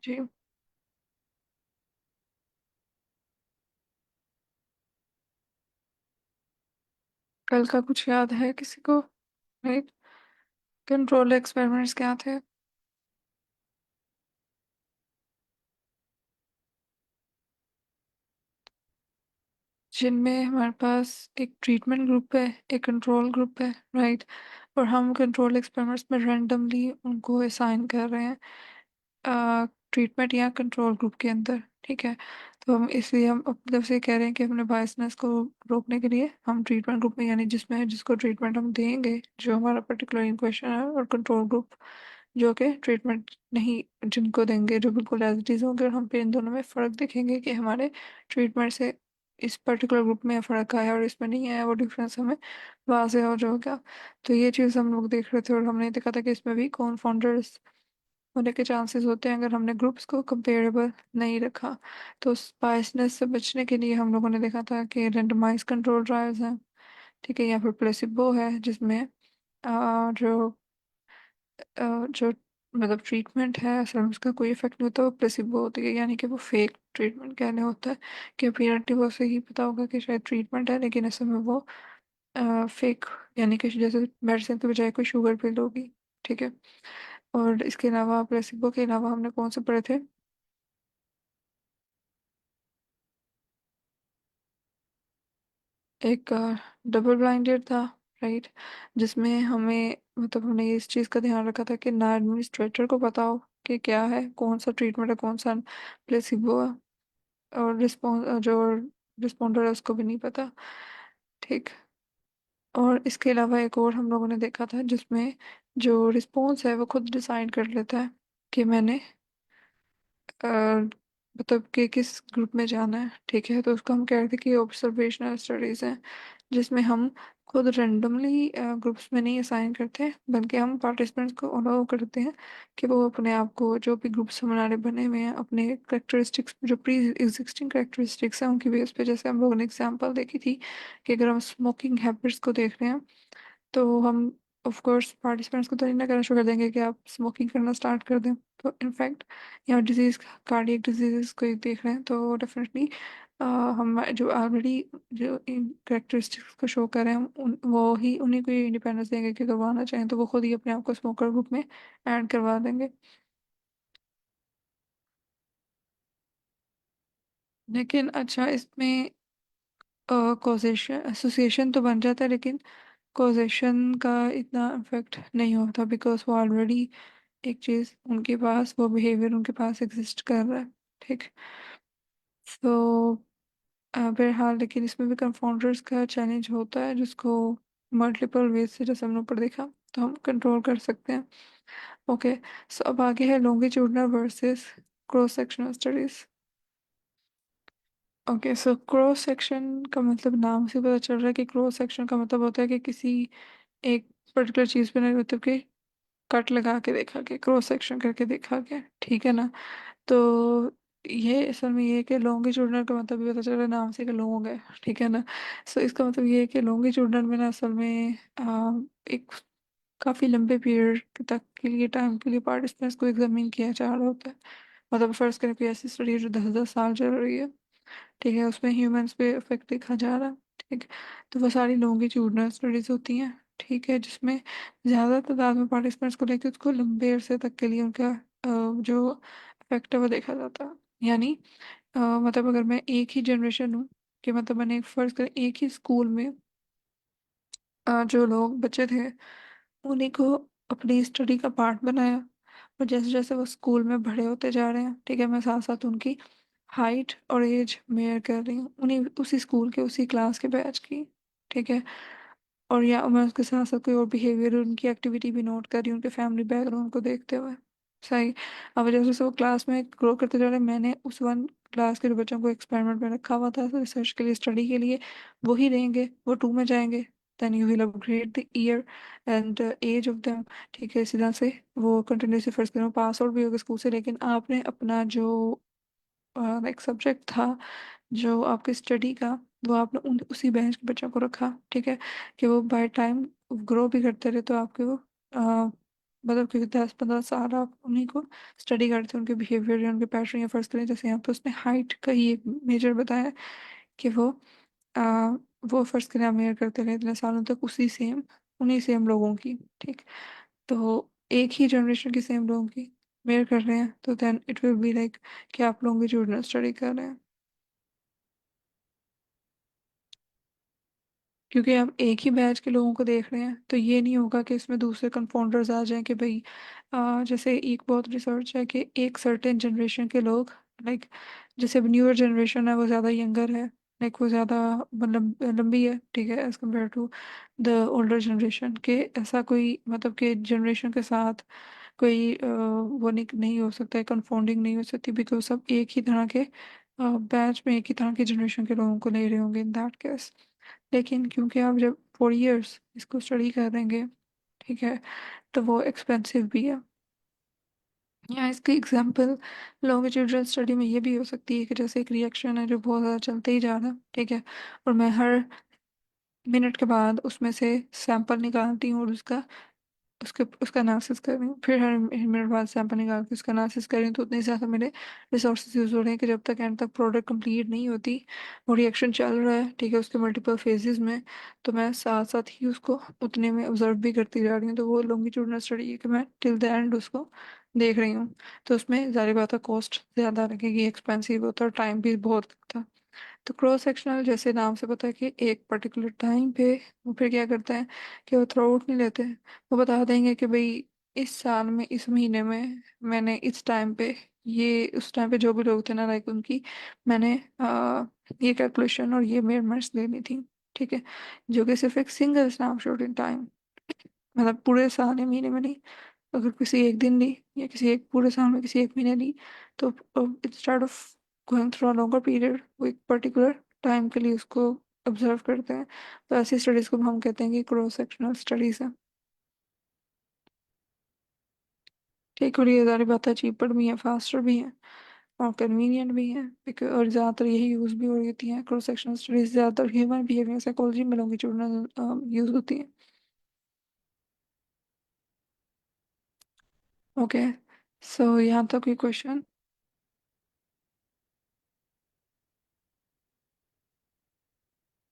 जी। कल का कुछ याद है किसी को? राइट। कंट्रोल एक्सपेरिमेंट्स क्या थे? जिनमें हमारे पास एक ट्रीटमेंट ग्रुप है, एक कंट्रोल ग्रुप है। राइट। और हम कंट्रोल एक्सपेरिमेंट्स में रैंडमली उनको असाइन कर रहे हैं ट्रीटमेंट या कंट्रोल ग्रुप के अंदर। ठीक है। तो हम इसलिए हम मतलब से कह रहे हैं कि अपने बायसनेस को रोकने के लिए हम ट्रीटमेंट ग्रुप में, यानी जिसमें जिसको ट्रीटमेंट हम देंगे, जो हमारा पर्टिकुलर इन क्वेश्चन है, और कंट्रोल ग्रुप जो कि ट्रीटमेंट नहीं जिनको देंगे, जो बिल्कुल एज इट इज होंगे, और हम पे इन दोनों में फ़र्क दिखेंगे कि हमारे ट्रीटमेंट से इस पर्टिकुलर ग्रुप में फ़र्क आया और इसमें नहीं आया, वो डिफरेंस हमें वाजह हो जाएगा। तो ये चीज़ हम लोग देख रहे थे और हमने देखा था कि इसमें भी कॉन्फाउंडर्स होने के चांसेस होते हैं अगर हमने ग्रुप्स को कंपेरेबल नहीं रखा। तो बायसनेस से बचने के लिए हम लोगों ने देखा था कि रेंडमाइज कंट्रोल ट्रायल्स हैं। ठीक है। या फिर प्लेसिबो है, जिसमें जो मतलब ट्रीटमेंट है असल में उसका कोई इफेक्ट नहीं होता, वो प्लेसिबो होती है, यानी कि वो फेक ट्रीटमेंट कहने होता है। कि अपीयरेंटली वो से ही पता होगा कि शायद ट्रीटमेंट है, लेकिन असल में वो फेक, यानी कि जैसे मेडिसिन के बजाय कोई शुगर पिल होगी। ठीक है। और इसके अलावा प्लेसिबो के अलावा हमने कौन से पढ़े थे? एक डबल ब्लाइंडेड था। राइट। जिसमें हमें मतलब हमने इस चीज़ का ध्यान रखा था कि ना एडमिनिस्ट्रेटर को पता हो कि क्या है, कौन सा ट्रीटमेंट है, कौन सा प्लेसिबो है, और रिस्पॉन्स जो रिस्पॉन्डर है उसको भी नहीं पता। ठीक। और इसके अलावा एक और हम लोगों ने देखा था जिसमें जो रिस्पॉन्स है वो खुद डिसाइड कर लेता है कि मैंने अ, मतलब कि किस ग्रुप में जाना है। ठीक है। तो उसको हम कह रहे थे कि ऑब्जर्वेशनल स्टडीज हैं, जिसमें हम खुद रेंडमली ग्रुप्स में नहीं असाइन करते, बल्कि हम पार्टिसिपेंट्स को अलाउ करते हैं कि वो अपने आप को, जो भी ग्रुप्स हमारे बने हुए हैं, अपने करेक्टरिस्टिक्स, जो प्री एग्जिस्टिंग करेक्टरिस्टिक्स हैं उनकी बेस पे, जैसे हम लोगों ने एग्जांपल देखी थी कि अगर हम स्मोकिंग हैबिट्स को देख रहे हैं, तो हम ऑफ कोर्स पार्टिसिपेंट्स को तो नहीं ना करना शुरू कर देंगे कि आप स्मोकिंग करना स्टार्ट कर दें। तो इनफैक्ट यहाँ डिजीज, कार्डियक डिजीजेस को देख रहे हैं, तो डेफिनेटली हम जो ऑलरेडी जो इन करेक्टरिस्टिक्स को शो कर रहे हैं, हम वो ही उन्हीं को ही इंडिपेंडेंस देंगे कि करवाना चाहें तो वो खुद ही अपने आप को स्मोकर ग्रुप में ऐड करवा देंगे। लेकिन अच्छा, इसमें कॉजेशन एसोसिएशन तो बन जाता है, लेकिन कॉजेशन का इतना इफेक्ट नहीं होता, बिकॉज वो ऑलरेडी एक चीज उनके पास, वो बिहेवियर उनके पास एग्जिस्ट कर रहा है। ठीक। तो बहरहाल, लेकिन इसमें भी कंपाउंडर्स का चैलेंज होता है, जिसको मल्टीपल वेज से, जैसे हमने ऊपर देखा, तो हम कंट्रोल कर सकते हैं। ओके। सो अब आगे है longitudinal versus cross sectional studies. Okay. So cross section का मतलब नाम से पता चल रहा है कि क्रॉस सेक्शन का मतलब होता है कि किसी एक पर्टिकुलर चीज पे ना, मतलब कि कट लगा के देखा गया, क्रॉस सेक्शन करके देखा गया। ठीक है ना। तो ये असल में ये है कि लॉन्गिट्यूडनल का मतलब भी पता चल रहा है नाम से कि लॉन्ग है। ठीक है ना। सो इसका मतलब ये है कि लॉन्गिट्यूडनल में ना असल में एक काफ़ी लंबे पीरियड तक के लिए, टाइम के लिए पार्टिसिपेंट्स को एग्जामिन किया जा रहा होता है। मतलब फर्ज करें कोई ऐसी स्टडी है जो 10-10 साल चल रही है। ठीक है। उसमें ह्यूमंस पे इफेक्ट देखा जा रहा है। ठीक। तो वो सारी लॉन्गिट्यूडनल स्टडीज होती हैं। ठीक है। जिसमें ज़्यादा तादाद में पार्टिसिपेंट्स को लेकर उसको लंबे अरसे तक के लिए उनका जो इफेक्ट है वो देखा जाता है। यानी मतलब अगर मैं एक ही जनरेशन हूँ, कि मतलब मैंने एक फर्ज करें एक ही स्कूल में जो लोग बच्चे थे उन्हीं को अपनी स्टडी का पार्ट बनाया, और जैसे जैसे वो स्कूल में बड़े होते जा रहे हैं, ठीक है, मैं साथ साथ उनकी हाइट और एज मेयर कर रही हूँ, उन्हीं उसी स्कूल के उसी क्लास के बैच की। ठीक है। और या मैं उसके साथ साथ कोई और बिहेवियर, उनकी एक्टिविटी भी नोट कर रही हूँ, उनके फैमिली बैकग्राउंड को देखते हुए। सही। अब जैसे जैसे वो क्लास में ग्रो करते जा रहे हैं, मैंने उस वन क्लास के जो बच्चों को एक्सपेरिमेंट में रखा हुआ था रिसर्च के लिए, स्टडी के लिए, वही रहेंगे, वो टू में जाएंगे। Then you will upgrade the year and age of them. ठीक है। इसी तरह से वो कंटिन्यूसली फर्स्ट करो, पास आउट भी होगा स्कूल से, लेकिन आपने अपना जो एक सब्जेक्ट था, जो आपके स्टडी का, वो आपने उसी बेंच के बच्चों को रखा। ठीक है। कि वो बाय टाइम ग्रो भी करते रहे, तो आपके वो मतलब क्योंकि 10-15 साल आप उन्हीं को स्टडी करते हैं, उनके बिहेवियर या उनके पैटर्न। या फर्स्ट करें जैसे यहाँ पे उसने हाइट का ही एक मेजर बताया कि आ, वो फर्स्ट करें आप मेजर करते रहे इतने सालों तक उसी सेम उन्हीं सेम लोगों की, ठीक। तो एक ही जनरेशन के सेम लोगों की मेजर कर रहे हैं, तो then it will be like कि आप लोग भी जुड़ना स्टडी कर रहे हैं। क्योंकि आप एक ही बैच के लोगों को देख रहे हैं, तो ये नहीं होगा कि इसमें दूसरे कंपाउंडर्स आ जाएं कि भाई जैसे एक बहुत रिसर्च है कि एक सर्टेन जनरेशन के लोग, लाइक जैसे अब न्यूअर जनरेशन है वो ज़्यादा यंगर है, लाइक वो ज़्यादा मतलब लंबी है, ठीक है, as compare to the older generation के। ऐसा कोई मतलब कि जनरेशन के साथ कोई वो नहीं हो सकता है, कंपाउंडिंग नहीं हो सकती, बिकॉज सब एक ही तरह के बैच में एक ही तरह के जनरेशन के लोगों को ले रहे होंगे इन दैट केस। लेकिन क्योंकि आप जब 4 years इसको स्टडी करेंगे, ठीक है, तो वो एक्सपेंसिव भी है। या इसकी एग्जांपल लॉन्गिट्यूडनल स्टडी में ये भी हो सकती है कि जैसे एक रिएक्शन है जो बहुत ज़्यादा चलते ही जा रहा है, ठीक है, और मैं हर मिनट के बाद उसमें से सैंपल निकालती हूँ और उसके उसका एनालिसिस कर रही हूँ, फिर हर मिनट बाद सैंपल निकाल के उसका एनालिसिस कर रही हूँ, तो उतने ज़्यादा मेरे रिसोर्सेज यूज़ हो रहे हैं कि जब तक एंड तक प्रोडक्ट कंप्लीट नहीं होती, वो रिएक्शन चल रहा है, ठीक है, उसके मल्टीपल फेजेस में, तो मैं साथ साथ ही उसको उतने में ऑब्जर्व भी करती जा रही हूँ। तो वो लॉन्गिट्यूडनल स्टडी है कि मैं टिल द एंड उसको देख रही हूँ। तो उसमें ज़ाहिर बात है कॉस्ट ज़्यादा लगेगी, एक्सपेंसिव होता है, टाइम भी बहुत लगता है। तो क्रॉस सेक्शनल जैसे नाम से पता है कि एक पर्टिकुलर टाइम पे वो फिर क्या करते हैं कि वो थ्रो आउट नहीं लेते, वो बता देंगे कि भाई इस साल में इस महीने में मैंने इस टाइम पे ये उस टाइम पे जो भी लोग थे ना, लाइक उनकी मैंने ये कैलकुलेशन और ये मेजरमेंट्स लेनी थी, ठीक है, जो कि सिर्फ एक सिंगल स्नैपशॉट इन टाइम, मतलब पूरे साल या महीने में नहीं। अगर किसी एक दिन ली या किसी एक पूरे साल में किसी एक महीने ली, तो instead of going through a longer period वो एक पर्टिकुलर टाइम के लिए उसको ऑब्जर्व करते हैं। तो ऐसी स्टडीज को हम कहते हैं कि क्रॉस सेक्शनल स्टडीज है। ठीक, और ये सारी बातें चीपर भी हैं, फास्टर भी हैं और कन्वीनियंट भी हैं, बिकॉज और ज़्यादातर यही यूज़ भी हो रही हैं क्रॉस सेक्शनल स्टडीज, ज़्यादातर ह्यूमन बिहेवियर साइकोलॉजी में लॉन्गिट्यूडनल यूज़ होती हैं। ओके, सो यहाँ तक कोई क्वेश्चन?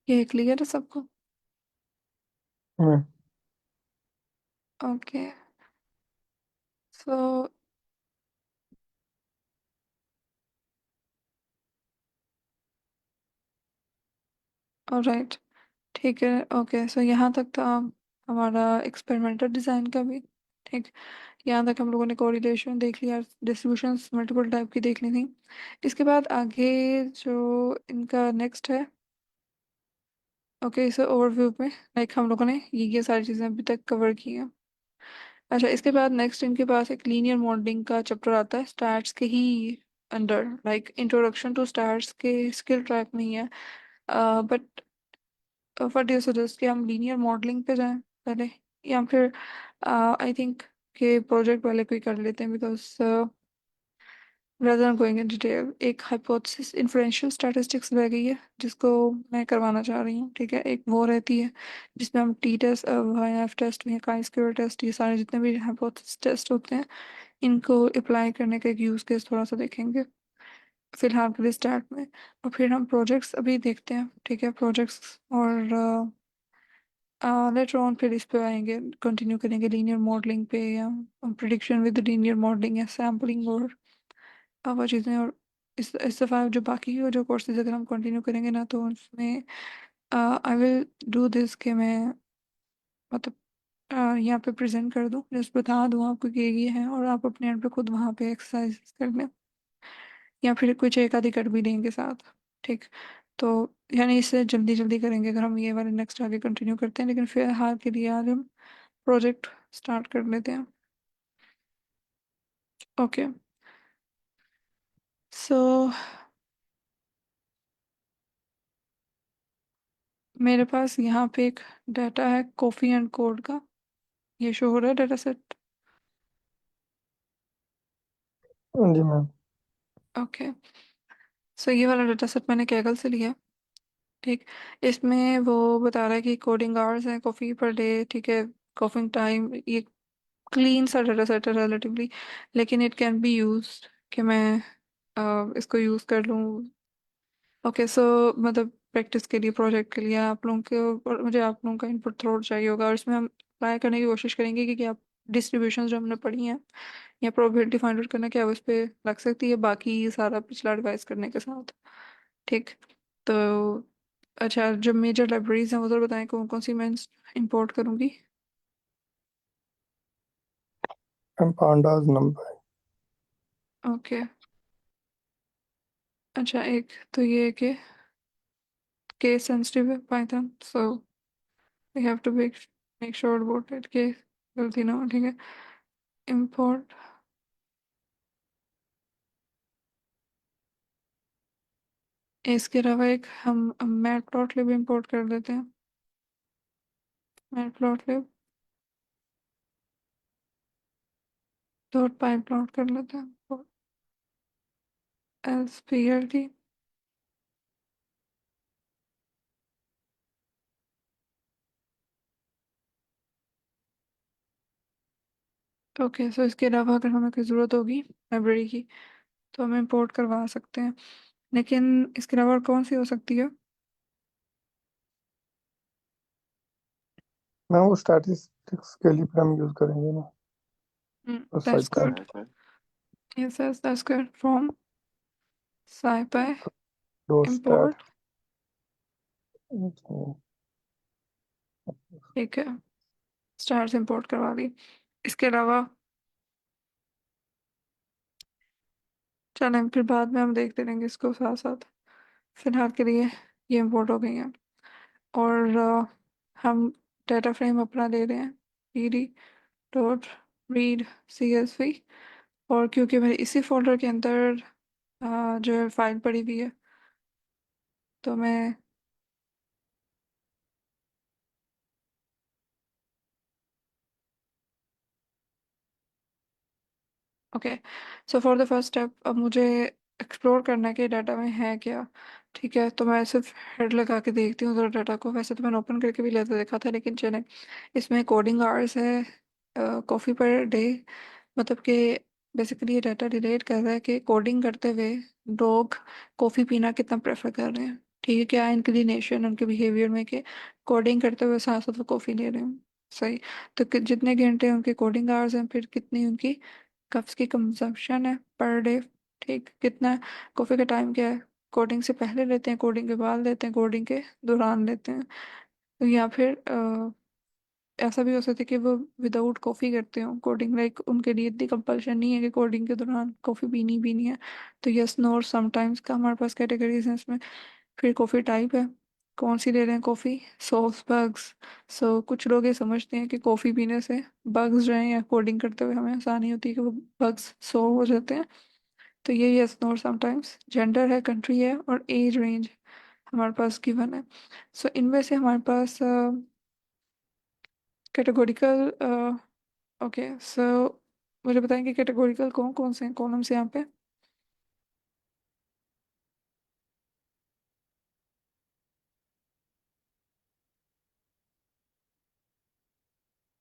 ये क्लियर है सबको? हम्म। ओके, सो ऑलराइट, ठीक है। ओके, सो यहाँ तक था हमारा एक्सपेरिमेंटल डिज़ाइन का भी, ठीक। यहाँ तक हम लोगों ने कोरिलेशन देख लिया, डिस्ट्रीब्यूशंस मल्टीपल टाइप की देख ली थी। इसके बाद आगे जो इनका नेक्स्ट है, ओके, सो ओवरव्यू में लाइक हम लोगों ने ये सारी चीज़ें अभी तक कवर की हैं। अच्छा, इसके बाद नेक्स्ट इनके पास एक लीनियर मॉडलिंग का चैप्टर आता है स्टैट्स के ही under, like introduction to stats के स्किल ट्रैक में ही है। But what do you suggest कि हम लीनियर मॉडलिंग पे जाएं पहले, या फिर आई थिंक कि प्रोजेक्ट वाले कोई कर लेते हैं, because rather than going in detail, एक हाइपोथेसिस इन्फ्लुएंशियल स्टैटिस्टिक्स रह गई है जिसको मैं करवाना चाह रही हूँ, ठीक है। एक वो रहती है जिसमें हम टी टेस्ट, वाईएफ टेस्ट या काई स्क्वायर टेस्ट, ये सारे जितने भी हाइपोथेसिस टेस्ट होते हैं इनको अप्लाई करने का एक यूज केस थोड़ा सा देखेंगे फिलहाल के लिए स्टार्ट में। और फिर हम प्रोजेक्ट्स अभी देखते हैं, ठीक है, प्रोजेक्ट्स, और लेटर ऑन फिर इस पे आएंगे, कंटिन्यू करेंगे लीनियर मॉडलिंग पे या प्रिडिक्शन विद लीनियर मॉडलिंग या सैम्पलिंग और वो चीज़ें। और इस दफ़ा जो बाकी के जो कोर्सेज अगर हम कंटिन्यू करेंगे ना, तो उसमें आई विल डू दिस कि मैं मतलब यहाँ पे प्रेजेंट कर दूँ, जस्ट बता दूँ आपको कि ये है, और आप अपने एंड पे खुद वहाँ पे एक्सरसाइज कर लें, या फिर कुछ एक आधी कर भी लेंगे साथ, ठीक। तो यानी इससे जल्दी जल्दी करेंगे अगर हम ये वाले नेक्स्ट आगे कंटिन्यू करते हैं, लेकिन फिलहाल के लिए आज हम प्रोजेक्ट स्टार्ट कर लेते हैं। ओके, सो मेरे पास यहाँ पे एक डाटा है कॉफ़ी एंड कोड का, ये शो हो रहा है डाटा सेट? जी मैम। ओके, सो ये वाला डाटा सेट मैंने कैगल से लिया है, ठीक। इसमें वो बता रहा है कि कोडिंग आवर्स हैं कॉफ़ी पर डे, ठीक है, कॉफिंग टाइम ये क्लीन सा डाटा सेट है रिलेटिवली, लेकिन इट कैन बी यूज कि मैं इसको यूज कर लूँ। ओके सो मतलब प्रैक्टिस के लिए, प्रोजेक्ट के लिए आप लोगों के, और मुझे आप लोगों का इनपुट थोड़ा चाहिए होगा, और इसमें हम ट्राई करने की कोशिश करेंगे कि आप डिस्ट्रीब्यूशन जो हमने पढ़ी हैं या प्रोबेबिलिटी फाइंड आउट करना, क्या उस पर लग सकती है बाकी सारा पिछला डिवाइस करने के साथ। ठीक। तो अच्छा, जो मेजर लाइब्रेरीज हैं वो तो बताएं कौन कौन सी मैं इंपोर्ट करूँगी। And pandas number. ओके। अच्छा, एक तो ये है कि केस सेंसिटिव है Python, so we have to make sure about it कि गलती ना हो। ठीक है। इंपोर्ट। इसके अलावा एक हम मैट प्लॉट लिब इंपोर्ट कर देते हैं। मैट प्लॉट लिब डॉट पाई प्लॉट कर लेते हैं। S P L T. Okay so इसके अलावा अगर हमें कोई ज़रूरत होगी लाइब्रेरी की तो हम इंपोर्ट करवा सकते हैं, लेकिन इसके अलावा और कौन सी हो सकती है। मैं वो स्टैटिस्टिक्स के लिए फिर हम यूज करेंगे ना, उस that's site good. Yes yes that's good. From scipy dot stat. import। ठीक है, स्टार्स इंपोर्ट करवा दी। इसके अलावा चलें फिर बाद में हम देखते रहेंगे इसको साथ साथ। फिलहाल के लिए ये इंपोर्ट हो गई हैं, और हम डाटा फ्रेम अपना ले रहे हैं pd डॉट रीड csv, और क्योंकि मेरे इसी फोल्डर के अंदर जो है फाइल पड़ी हुई है, तो मैं okay so for the first step अब मुझे एक्सप्लोर करना है कि डाटा में है क्या। ठीक है, तो मैं सिर्फ हेड लगा के देखती हूँ ज़रा डाटा को। वैसे तो मैंने ओपन करके भी लेते देखा था, लेकिन चले। इसमें कोडिंग आवर्स है, कॉफ़ी पर डे, मतलब कि बेसिकली ये डाटा रिलेट कर रहा है कि कोडिंग करते हुए लोग कॉफ़ी पीना कितना प्रेफर कर रहे हैं। ठीक है, क्या इंक्लिनेशन उनके बिहेवियर में कि कोडिंग करते हुए साथ साथ वो कॉफ़ी ले रहे हैं। सही। तो जितने घंटे उनके कोडिंग आवर्स हैं, फिर कितनी उनकी कप्स की कंजप्शन है पर डे। ठीक, कितना है, कॉफ़ी का टाइम क्या है, कोडिंग से पहले लेते हैं, कोडिंग के बाद लेते हैं, कोडिंग के दौरान लेते हैं। तो या फिर ऐसा भी हो सकता है कि वो विदाउट कॉफ़ी करते हो कोडिंग, लाइक उनके लिए इतनी कंपल्शन नहीं है कि कोडिंग के दौरान कॉफ़ी पीनी पीनी है। तो यस नो और समटाइम्स का हमारे पास कैटेगरीज हैं इसमें। फिर कॉफ़ी टाइप है, कौन सी ले रहे हैं कॉफ़ी, सोर्स बग्स। सो कुछ लोग ये समझते हैं कि कॉफ़ी पीने से बग्स जो हैं या कोडिंग करते हुए हमें आसानी होती है कि वो बग्स सो हो जाते हैं। तो ये यस नो और समटाइम्स। जेंडर है, कंट्री है, और एज रेंज हमारे पास गिवन है। सो इनमें से हमारे पास कैटेगोरिकल ओके सो मुझे बताएंगे कैटेगोरिकल कौन कौन से कॉलम्स यहाँ पे।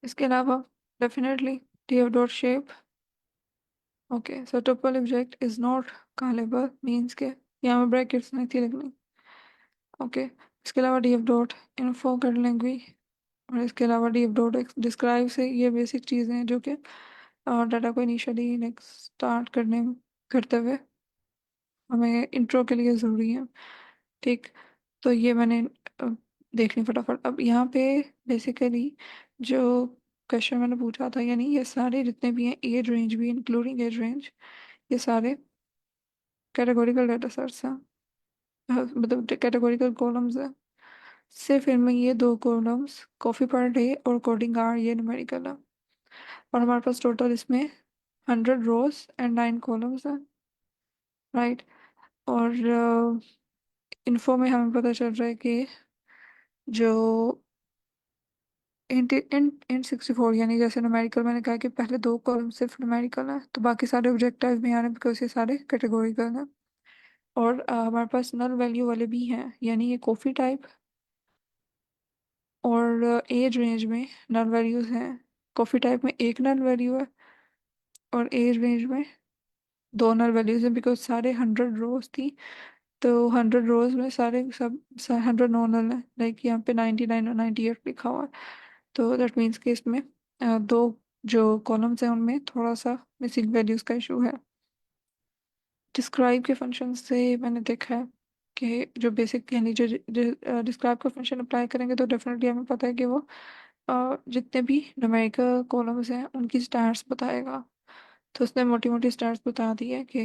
इसके अलावा definitely D dot shape. Okay so triple object is not callable means के यहाँ में ब्रैकेट्स नहीं थी लगनी। ओके, इसके अलावा डी एफ डॉट इन्फो कर लेंगे। और इसके अलावा डी एफ डॉट डिस्क्राइब से, ये बेसिक चीज़ें हैं जो कि डाटा को इनिशियली नेक्स्ट स्टार्ट करते हुए हमें इंट्रो के लिए ज़रूरी है। ठीक। तो ये मैंने अ, देख ली फटाफट। अब यहाँ पे बेसिकली जो क्वेश्चन मैंने पूछा था, यानी ये सारे जितने भी हैं, एज रेंज भी इंक्लूडिंग एज रेंज, ये सारे कैटेगोरिकल डाटा सेट्स हैं। मतलब कैटेगोरिकल कॉलम्स हैं। सिर्फ इनमें ये दो कॉलम्स कॉफ़ी पर डे और कोडिंग आवर ये न्यूमेरिकल है, और हमारे पास टोटल इसमें 100 रोज एंड 9 कॉलम्स हैं। राइट। और इन्फो में हमें पता चल रहा है कि जो इंट इंट इंट 64, यानी जैसे न्यूमेरिकल मैंने कहा कि पहले दो कॉलम सिर्फ न्यूमेरिकल है, तो बाकी सारे ऑब्जेक्टिव में आ रहे हैं बिकॉज ये सारे कैटेगोरिकल हैं। और हमारे पास नल वैल्यू वाले भी हैं, यानी ये कॉफ़ी टाइप और एज रेंज में नल वैल्यूज हैं। कॉफ़ी टाइप में एक नल वैल्यू है और एज रेंज में दो नल वैल्यूज है, बिकॉज सारे 100 रोज थी। तो 100 रोज में सारे सब 100 नॉनल है, लाइक यहाँ पे 99 और 98 लिखा हुआ है। तो दैट मीन्स कि इसमें दो जो कॉलम्स हैं उनमें थोड़ा सा मिसिंग वैल्यूज का इशू है। डिस्क्राइब के फंक्शन से मैंने देखा है कि जो बेसिक यानी जो डिस्क्राइब का फंक्शन अप्लाई करेंगे तो डेफिनेटली हमें पता है कि वो जितने भी न्यूमेरिकल कॉलम्स हैं उनकी स्टार्स बताएगा। तो उसने मोटी मोटी स्टार्स बता दी है कि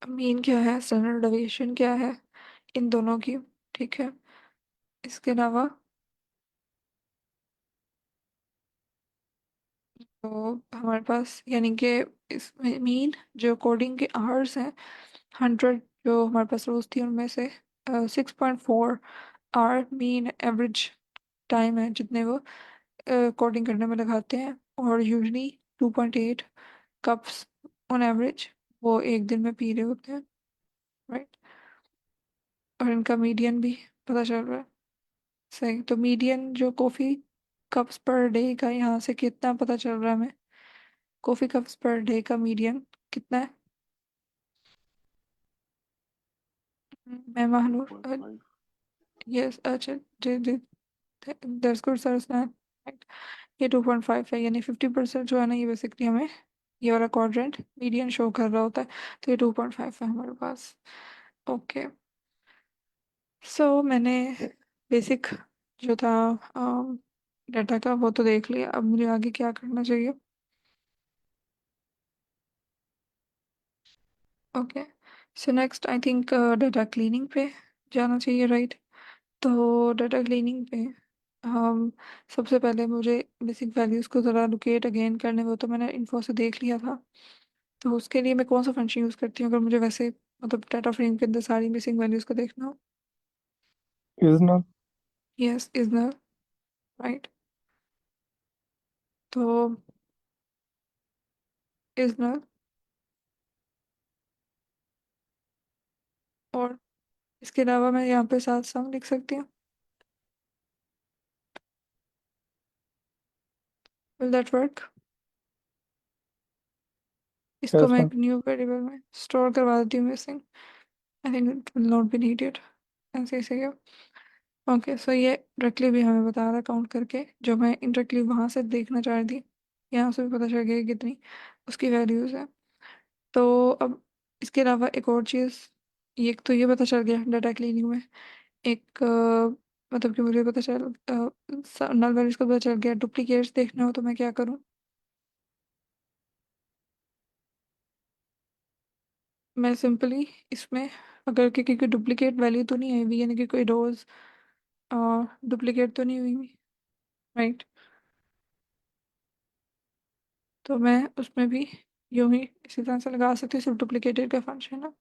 मीन क्या है, स्टैंडर्ड डेविएशन क्या है इन दोनों की। ठीक है। इसके अलावा तो हमारे पास यानी कि इसमें मीन जो कोडिंग के आवर्स हैं, 100 जो हमारे पास रोज थी उनमें से 6.4 आवर मीन एवरेज टाइम है जितने वो कोडिंग करने में लगाते हैं। और यूजली 2.8 कप्स ऑन एवरेज वो एक दिन में पी रहे होते हैं। राइट। और इनका मीडियन भी पता चल रहा है। सही। तो मीडियन जो कॉफ़ी कप्स पर डे का यहाँ से कितना पता चल रहा है हमें, कॉफ़ी कप्स पर डे का मीडियन कितना है? मैं महानूर। 2.5। यस, अच्छा। जी जी। That's good sir. ये 2.5 है, यानी 50% जो है ना ये बेसिकली हमें ये वाला क्वाड्रेंट मीडियन शो कर रहा होता है। तो ये 2.5 है हमारे पास। ओके। सो मैंने बेसिक जो था डाटा का वो तो देख लिया, अब मुझे आगे क्या करना चाहिए? Okay. So next I think data cleaning पे जाना चाहिए, राइट? तो डाटा क्लीनिंग पे हम सबसे पहले मुझे बेसिक वैल्यूज़ को ज़रा लोकेट अगेन करने, वो तो मैंने इन्फो से देख लिया था। तो उसके लिए मैं कौन सा फंक्शन यूज़ करती हूँ अगर मुझे वैसे मतलब डाटा फ्रेम के अंदर सारी मिसिंग वैल्यूज़ को देखना हो? Is not. Yes, is null. Right. तो इज नल। और इसके अलावा मैं यहाँ पे साथ सम लिख सकती हूँ। Will that work? इसको यस मैं मैम। एक न्यू वेरिएबल में स्टोर करवा देती हूँ missing. I think it will not be needed. ऐसे ही सही है। ओके। सो ये डायरेक्टली भी हमें बता रहा है काउंट करके, जो मैं इनडायरेक्टली वहां से देखना चाह रही थी। यहाँ से भी पता चल गया कि कितनी उसकी वैल्यूज है। तो अब इसके अलावा एक और चीज़, ये तो ये पता चल गया डाटा क्लीनिंग में। एक मतलब कि मुझे पता चल नल वैल्यूज का पता चल गया। डुप्लीकेट्स देखना हो तो मैं क्या करूँ? मैं सिंपली इसमें अगर क्योंकि डुप्लीकेट वैल्यू तो नहीं आई हुई, यानी कि कोई रोज डुप्लीकेट तो नहीं हुई, राइट? तो मैं उसमें भी यूं ही इसी तरह से लगा सकती हूँ, सिर्फ डुप्लीकेटेड का फंक्शन है।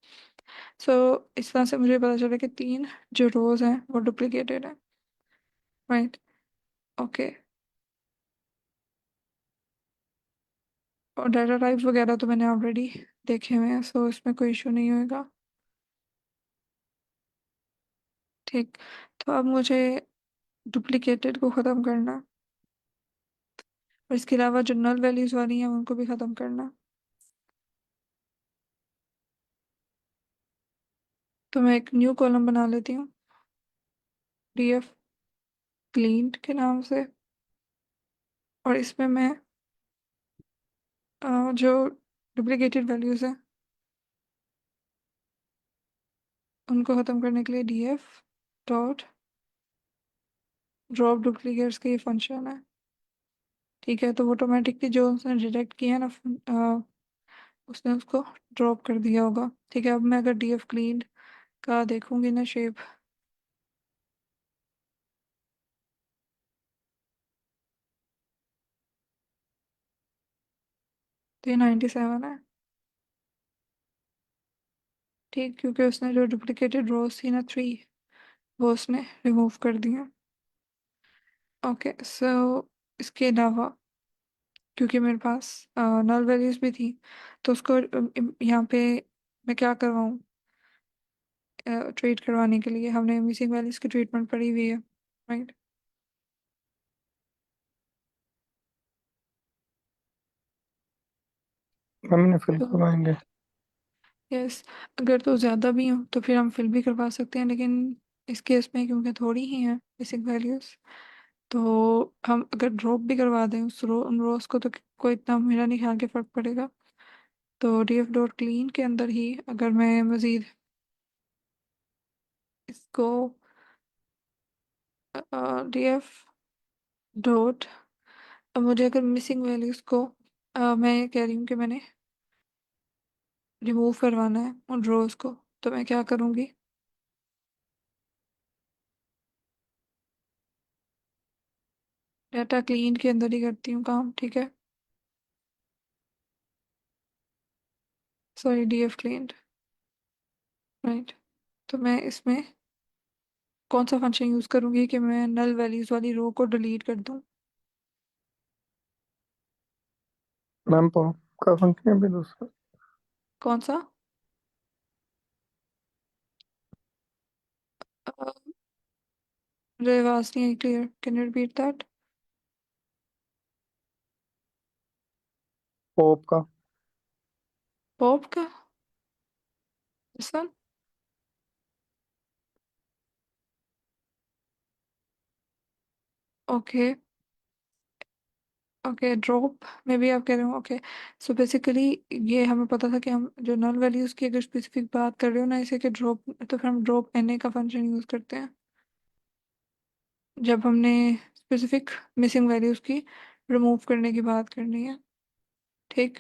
सो इस तरह से मुझे पता चला कि तीन जो रोज हैं वो डुप्लीकेटेड है, राइट? ओके। और डाटा टाइप्स वगैरह तो मैंने ऑलरेडी देखे हुए हैं, सो इसमें कोई इशू नहीं होएगा। ठीक। तो अब मुझे डुप्लीकेटेड को ख़त्म करना और इसके अलावा जो नल वैल्यूज़ वाली हैं उनको भी ख़त्म करना। तो मैं एक न्यू कॉलम बना लेती हूँ, डीएफ क्लीन्ड के नाम से। और इसमें मैं जो डुप्लीकेटेड वैल्यूज़ हैं उनको ख़त्म करने के लिए डीएफ डॉट ड्रॉप डुप्लीकेट्स का ये फंक्शन है। ठीक है। तो ऑटोमेटिकली जो उसने डिटेक्ट किया ना उसने उसको ड्रॉप कर दिया होगा। ठीक है। अब मैं अगर डीएफ क्लीन्ड का देखूंगी ना शेप, तो ये 97 है। ठीक, क्योंकि उसने जो डुप्लीकेटेड रोज थी ना 3, वो उसने रिमूव कर दिया। ओके। सो इसके अलावा क्योंकि मेरे पास नल वैल्यूज भी थी, तो उसको यहाँ पे मैं क्या करवाऊँ? ट्रीट करवाने के लिए हमने मिसिंग वैल्यूज की ट्रीटमेंट पड़ी हुई है, राइट? हमने फिल तो करवाएंगे। यस, अगर तो ज़्यादा भी हो तो फिर हम फिल भी करवा सकते हैं, लेकिन इस केस में क्योंकि थोड़ी ही हैं बेसिक वैल्यूज़, तो हम अगर ड्रॉप भी करवा दें उन रोज को तो कोई इतना मेरा नहीं ख्याल के फ़र्क पड़ेगा। तो डी एफ डॉट क्लीन के अंदर ही अगर मैं मज़ीद इसको डी एफ डॉट, अब मुझे अगर मिसिंग वैल्यूज़ को मैं कह रही हूँ कि मैंने रिमूव करवाना है उन रोज को, तो मैं क्या करूँगी? डाटा क्लीन के अंदर ही करती हूँ काम, ठीक है। Sorry, D F clean, right. तो मैं इसमें कौन सा फंक्शन यूज़ करूँगी कि मैं नल वैल्यूज़ वाली रो को डिलीट कर दूँ? मैम पॉप का फंक्शन है भी दूसरा। कौन सा? मुझे आवाज़ नहीं I clear, can you repeat that? Pop का। पॉप का? सन? ओके, ओके, ड्रॉप में भी आप कह रहे हो, ओके। सो बेसिकली ये हमें पता था कि हम जो नल वैल्यूज़ की अगर स्पेसिफिक बात कर रहे हो ना इसे कि ड्रॉप, तो फिर हम ड्रॉप एन ए का फंक्शन यूज़ करते हैं जब हमने स्पेसिफिक मिसिंग वैल्यूज़ की रिमूव करने की बात करनी है, ठीक।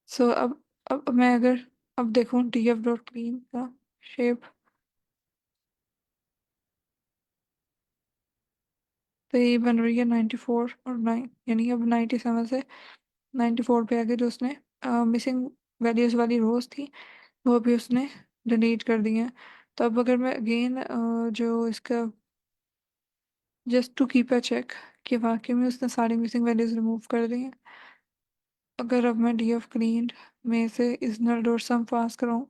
सो अब मैं अगर अब देखूँ डी एफ डॉट क्लीन का शेप, तो ये बन रही है 94 और 9, यानी अब 97 से 94 पे आके जो उसने मिसिंग वैल्यूज़ वाली रोज थी वो भी उसने डिलीट कर दी हैं। तो अब अगर मैं अगेन जो इसका just to keep a check कि वाकई में उसने सारी मिसिंग वैल्यूज़ रिमूव कर दी हैं, अगर अब मैं डी एफ क्लीन में से इस नल डॉट सम पास कराऊँ,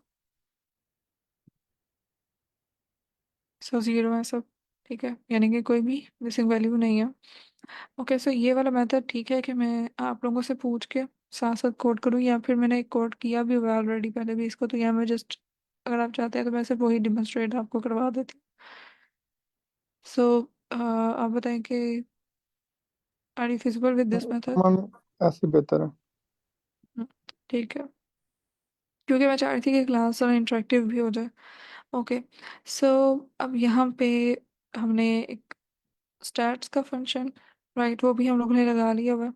सो ज़ीरो है सब, ठीक है, यानी कि कोई भी मिसिंग वैल्यू नहीं है। ओके, सो ये वाला मेथड ठीक है कि मैं आप लोगों से पूछ के साथ साथ कोड करूँ, या फिर मैंने एक कोड किया भी हुआ है ऑलरेडी पहले भी इसको, तो या मैं जस्ट अगर आप चाहते हैं तो मैं सिर्फ वही डिमोन्स्ट्रेट आपको करवा देती हूँ। सो आप बताएं कि are you feasible with this method? Ma'am ऐसे बेहतर है। ठीक है, क्योंकि मैं चाह रही थी कि क्लास और इंटरेक्टिव भी हो जाए। ओके, सो अब यहाँ पे हमने एक स्टैट्स का फंक्शन, राइट, वो भी हम लोगों ने लगा लिया हुआ है।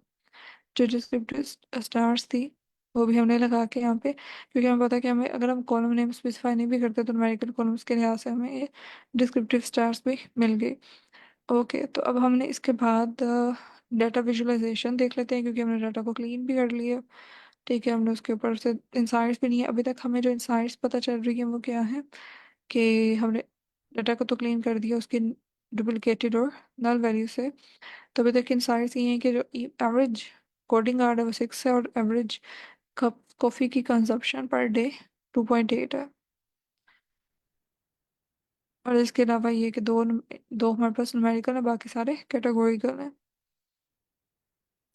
जो डिस्क्रिप्टिव स्टार्स थी वो भी हमने लगा के यहाँ पे, क्योंकि हमें पता है कि हमें अगर हम कॉलम नेम स्पेसिफाई नहीं भी करते तो न्यूमेरिकल कॉलम्स के लिहाज से हमें ये डिस्क्रिप्टिव स्टार्स भी मिल गई। ओके, तो अब हमने इसके बाद डाटा विजुअलाइजेशन देख लेते हैं, क्योंकि हमने डाटा को क्लीन भी कर लिया, ठीक है। हमने उसके ऊपर से इंसाइट्स भी नहीं है अभी तक, हमें जो इंसाइट्स पता चल रही है वो क्या है कि हमने डाटा को तो क्लीन कर दिया उसकी डुप्लीकेटेड और नल वैल्यू से। तो अभी तक इंसाइट्स ये हैं कि जो एवरेज कोडिंग आवर है वो 6 है, और एवरेज कप कॉफ़ी की कंजप्शन पर डे 2.8 है। और इसके अलावा ये कि दो हमारे पास न्यूमेरिकल है, बाकी सारे कैटेगोरिकल हैं,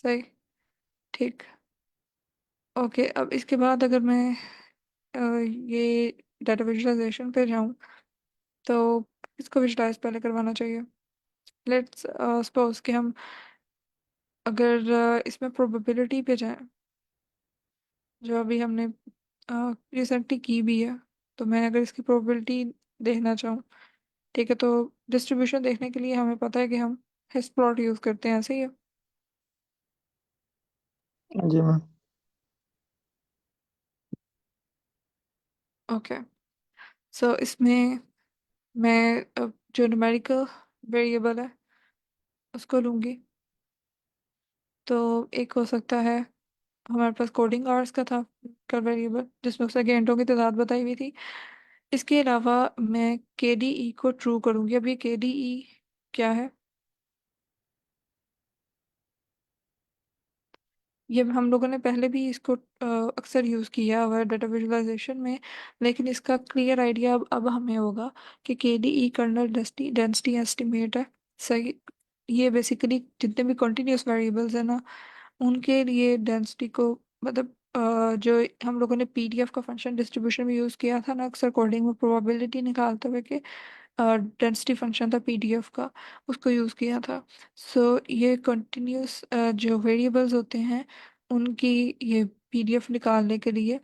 सही, ठीक। ओके, अब इसके बाद अगर मैं ये डाटा विजुअलाइजेशन पे जाऊँ तो इसको विजुलाइज पहले करवाना चाहिए। लेट्स सपोज कि हम अगर इसमें प्रोबेबिलिटी पे जाएं, जो अभी हमने रिसेंटली की भी है, तो मैं अगर इसकी प्रोबेबिलिटी देखना चाहूँ, ठीक है, तो डिस्ट्रीब्यूशन देखने के लिए हमें पता है कि हम हिस प्लॉट यूज़ करते हैं, ऐसे ही है। जी मैम। ओके, सो इसमें मैं अब जो न्यूमेरिकल वेरिएबल है उसको लूँगी। तो एक हो सकता है, हमारे पास कोडिंग आवर्स का था कर वेरिएबल जिसमें उसने घंटों की तादाद बताई हुई थी। इसके अलावा मैं के डी ई को ट्रू करूँगी। अब ये के डी ई क्या है? ये हम लोगों ने पहले भी इसको अक्सर यूज़ किया हुआ है डाटा विजुअलाइजेशन में, लेकिन इसका क्लियर आइडिया अब हमें होगा कि K D E kernel density estimate है, सही। ये बेसिकली जितने भी कंटिन्यूस वेरिएबल्स हैं ना उनके लिए डेंसिटी को मतलब जो हम लोगों ने पीडीएफ का फंक्शन डिस्ट्रीब्यूशन में यूज़ किया था ना अक्सर कोडिंग में प्रोबेबिलिटी निकालते हुए कि डेंसिटी फंक्शन था पीडीएफ का, उसको यूज़ किया था। सो ये कंटिन्यूस जो वेरिएबल्स होते हैं उनकी ये पीडीएफ निकालने के लिए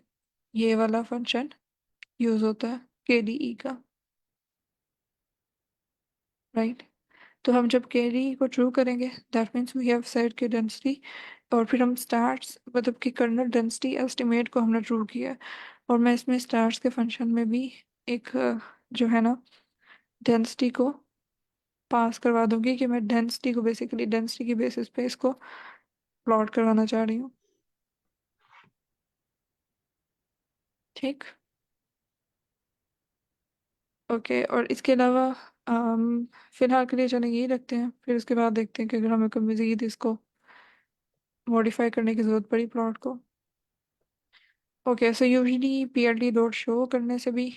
ये वाला फंक्शन यूज़ होता है केडीई का, राइट। तो हम जब केडीई को ट्रू करेंगे that means we have set की डेंसिटी, और फिर हम स्टार्स मतलब कि कर्नल डेंसिटी एस्टिमेट को हमने ट्रू किया है। और मैं इसमें स्टार्स के फंक्शन में भी एक जो है ना डेंसिटी को पास करवा दूंगी कि मैं डेंसिटी को बेसिकली डेंसिटी की बेसिस पे इसको प्लॉट करवाना चाह रही हूँ। ठीक। ओके, और इसके अलावा फिलहाल के लिए चलें यही रखते हैं, फिर उसके बाद देखते हैं कि अगर हमें कोई मज़ीद इसको मॉडिफाई करने की ज़रूरत पड़ी प्लॉट को। Okay, so usually PLD dot show करने से भी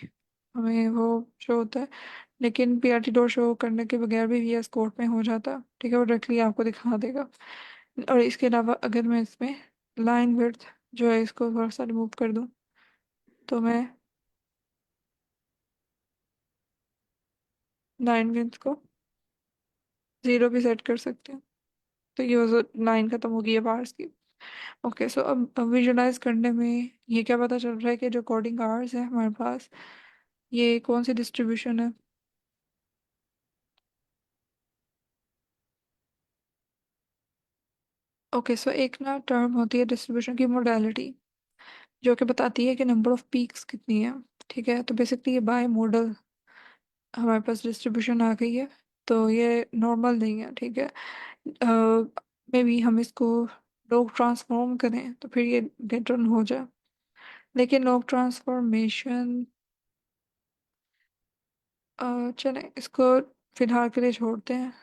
हमें वो शो होता है, लेकिन पीएलडी डॉट शो करने के बगैर भी वीएस कोड में हो जाता। ठीक है, वो डायरेक्टली आपको दिखा देगा। और इसके अलावा अगर मैं इसमें लाइन विड्थ जो है इसको थोड़ा सा रिमूव कर दूँ तो मैं लाइन विड्थ को 0 भी सेट कर सकते हैं। तो ये लाइन खत्म हो गई है बार्स की। ओके, सो अब विजुलाइज करने में ये क्या पता चल रहा है कि जो कोडिंग आवर्स है हमारे पास ये कौन सी डिस्ट्रीब्यूशन है। ओके, सो एक ना टर्म होती है डिस्ट्रीब्यूशन की मोडालिटी, जो कि बताती है कि नंबर ऑफ पीक्स कितनी है। ठीक है, तो बेसिकली ये बाय मॉडल हमारे पास डिस्ट्रीब्यूशन आ गई है। तो ये नॉर्मल नहीं है, ठीक है। मे बी हम इसको लॉग ट्रांसफॉर्म करें तो फिर ये गेट रन हो जाए, लेकिन लॉग ट्रांसफॉर्मेशन चलें इसको फिलहाल के लिए छोड़ते हैं।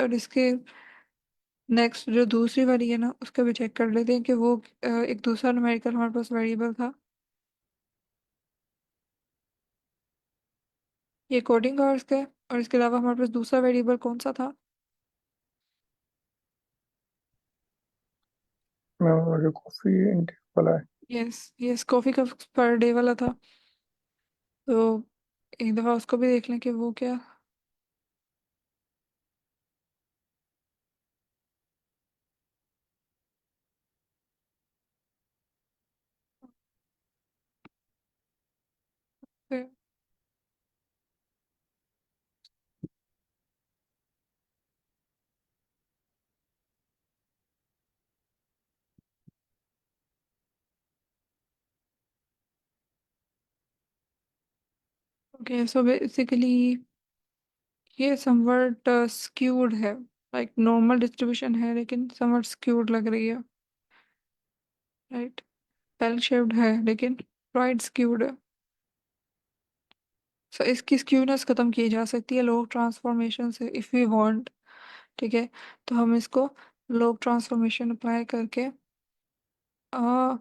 और इसके नेक्स्ट जो दूसरी वाली है ना उसका भी चेक कर लेते हैं कि वो एक दूसरा न्यूमेरिकल हमारे पास वेरिएबल था। ये कोडिंग आवर्स का है, और इसके अलावा हमारे पास दूसरा वेरिएबल कौन सा था। मैं वो जो कॉफी इंटेक वाला है। यस, यस, कॉफ़ी का पर डे वाला था। तो एक दफ़ा उसको भी देख लें कि वो क्या। ओके, सो बेसिकली ये समवट स्क्यूड है, लाइक नॉर्मल डिस्ट्रीब्यूशन है लेकिन समवट स्क्यूड लग रही है, राइट। बेल शेप्ड है लेकिन राइट स्क्यूड है। सो इसकी स्क्यूनेस खत्म की जा सकती है लोग ट्रांसफॉर्मेशन से इफ़ वी वांट। ठीक है, तो हम इसको लोग ट्रांसफॉर्मेशन अप्लाई करके आ,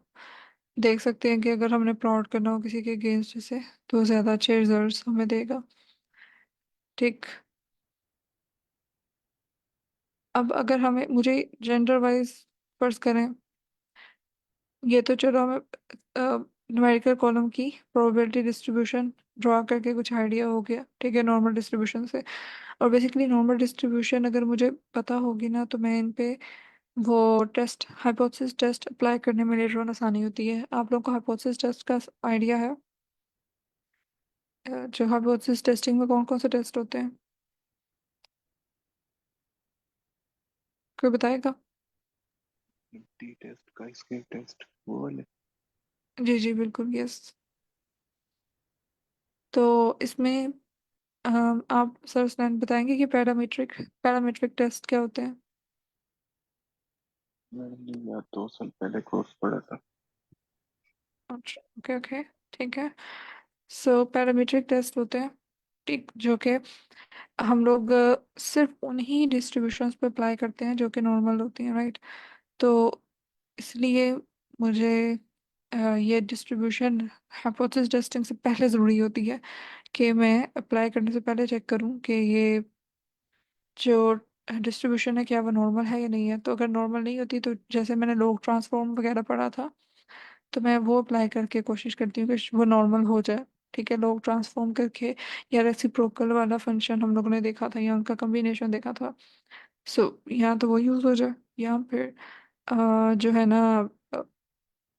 देख सकते हैं कि अगर हमने प्लॉट करना हो किसी के अगेंस्ट से तो ज़्यादा अच्छे रिजल्ट्स हमें देगा। ठीक। अब अगर हमें मुझे जेंडर वाइज फर्ज करें, ये तो चलो हमें न्यूमेरिकल कॉलम की प्रोबेबिलिटी डिस्ट्रीब्यूशन ड्रॉ करके कुछ आइडिया हो गया, ठीक है, नॉर्मल डिस्ट्रीब्यूशन से। और बेसिकली नॉर्मल डिस्ट्रीब्यूशन अगर मुझे पता होगी ना तो मैं इन पे वो टेस्ट हाइपोथेसिस टेस्ट अप्लाई करने में लेटर ऑन आसानी होती है। आप लोगों को हाइपोथेसिस टेस्ट का आइडिया है? जो हाइपोथेसिस टेस्टिंग में कौन कौन से टेस्ट होते हैं, कोई बताएगा? टी टेस्ट का स्किप टेस्ट वो वाले। जी जी बिल्कुल, यस। तो इसमें आप सर स्टैंड बताएंगे कि पैरामीट्रिक पैरामीट्रिक टेस्ट क्या होते हैं? मैंने यार 2 साल पहले कोर्स पढ़ा था। अच्छा, ओके ओके, ठीक है। सो पैरामीट्रिक टेस्ट होते हैं, ठीक, जो कि हम लोग सिर्फ उन्हीं डिस्ट्रीब्यूशंस पे अप्लाई करते हैं जो कि नॉर्मल होती हैं, राइट। तो इसलिए मुझे ये डिस्ट्रीब्यूशन हाइपोथेसिस टेस्टिंग से पहले ज़रूरी होती है कि मैं अप्लाई करने से पहले चेक करूं कि ये जो डिस्ट्रीब्यूशन है, क्या वो नॉर्मल है या नहीं है। तो अगर नॉर्मल नहीं होती तो जैसे मैंने लोग ट्रांसफॉर्म वगैरह पढ़ा था, तो मैं वो अप्लाई करके कोशिश करती हूँ कि वो नॉर्मल हो जाए। ठीक है, लोग ट्रांसफॉर्म करके या रेसिप्रोकल वाला फंक्शन हम लोगों ने देखा था या उनका कम्बिनेशन देखा था। सो यहाँ तो वो यूज़ हो जाए, या फिर जो है ना, अ,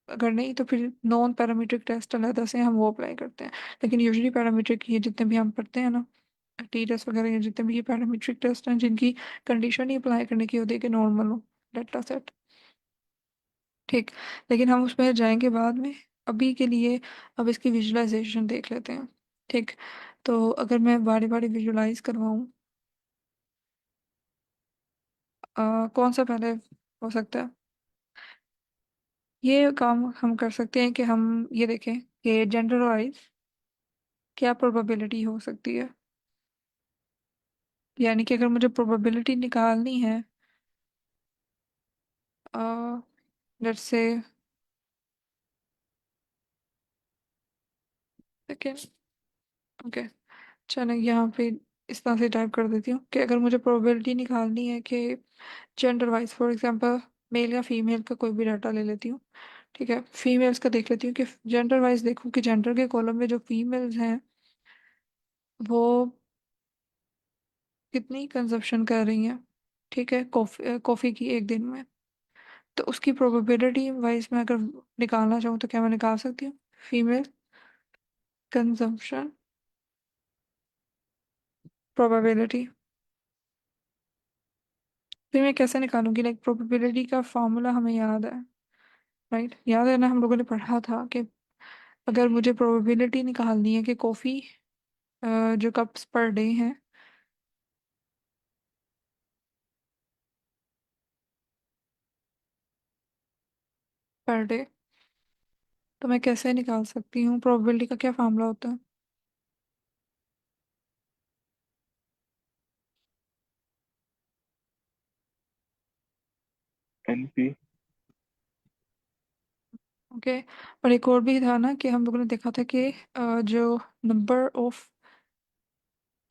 अगर नहीं तो फिर नॉन पैरामीट्रिक टेस्ट अलग से हम वो अप्लाई करते हैं। लेकिन यूजुअली पैरामीट्रिक ये जितने भी हम पढ़ते हैं ना, टी टेस्ट वगैरह, ये जितने भी ये पैरामीट्रिक टेस्ट हैं जिनकी कंडीशन ही अप्लाई करने की होती है कि नॉर्मल हो डाटा सेट। ठीक, लेकिन हम उसमें जाएंगे बाद में। अभी के लिए अब इसकी विजुअलाइजेशन देख लेते हैं। ठीक, तो अगर मैं बारी बारी विजुअलाइज करवाऊँ, कौन सा पहले हो सकता है। ये काम हम कर सकते हैं कि हम ये देखें कि जेंडर वाइज क्या प्रोबेबिलिटी हो सकती है। यानी कि अगर मुझे प्रोबेबिलिटी निकालनी है, लेट्स से, सेकेंड, ओके, चलो यहाँ पे इस तरह से टाइप कर देती हूँ कि अगर मुझे प्रोबेबिलिटी निकालनी है कि gender wise, for example male या फीमेल का कोई भी डाटा ले लेती हूँ। ठीक है, फीमेल्स का देख लेती हूँ कि जेंडर वाइज देखूँ कि जेंडर के कॉलम में जो फीमेल्स हैं वो कितनी कंजप्शन कर रही हैं। ठीक है, कॉफ़ी की एक दिन में। तो उसकी प्रोबेबिलिटी वाइज मैं अगर निकालना चाहूँ तो क्या मैं निकाल सकती हूँ फीमेल कंजम्पशन प्रोबेबिलिटी। फिर मैं कैसे निकालूंगी, लाइक प्रोबेबिलिटी का फॉर्मूला हमें याद है, राइट, याद है ना, हम लोगों ने पढ़ा था कि अगर मुझे प्रोबेबिलिटी निकालनी है कि कॉफ़ी जो कप्स पर डे हैं, पर डे, तो मैं कैसे निकाल सकती हूँ, प्रोबेबिलिटी का क्या फॉर्मूला होता है। NP। ओके, और एक और भी था ना कि हम लोगों ने देखा था कि जो नंबर ऑफ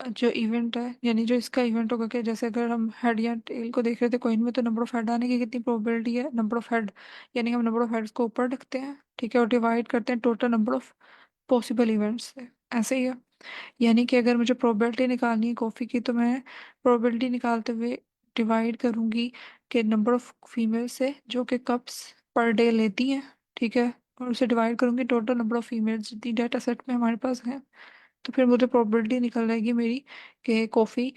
जो इवेंट है, यानी जो इसका इवेंट होगा कि जैसे अगर हम हेड या टेल को देख रहे थे कॉइन में, तो नंबर ऑफ हेड आने की कितनी प्रोबेबिलिटी है, नंबर ऑफ हेड, यानी हम नंबर ऑफ हेड्स को ऊपर रखते हैं। ठीक है, और डिवाइड करते हैं total number of possible events से। ऐसे ही है, यानी कि अगर मुझे प्रोबेबिलिटी निकालनी है कॉफ़ी की, तो मैं प्रोबेबिलिटी निकालते हुए डिवाइड करूंगी कि नंबर ऑफ फीमेल से जो कि कप्स पर डे लेती हैं। ठीक है, और उसे डिवाइड करूंगी टोटल नंबर ऑफ फीमेल्स जितनी डाटा सेट में हमारे पास है। तो फिर मुझे प्रोबेबिलिटी निकल जाएगी मेरी कि कॉफ़ी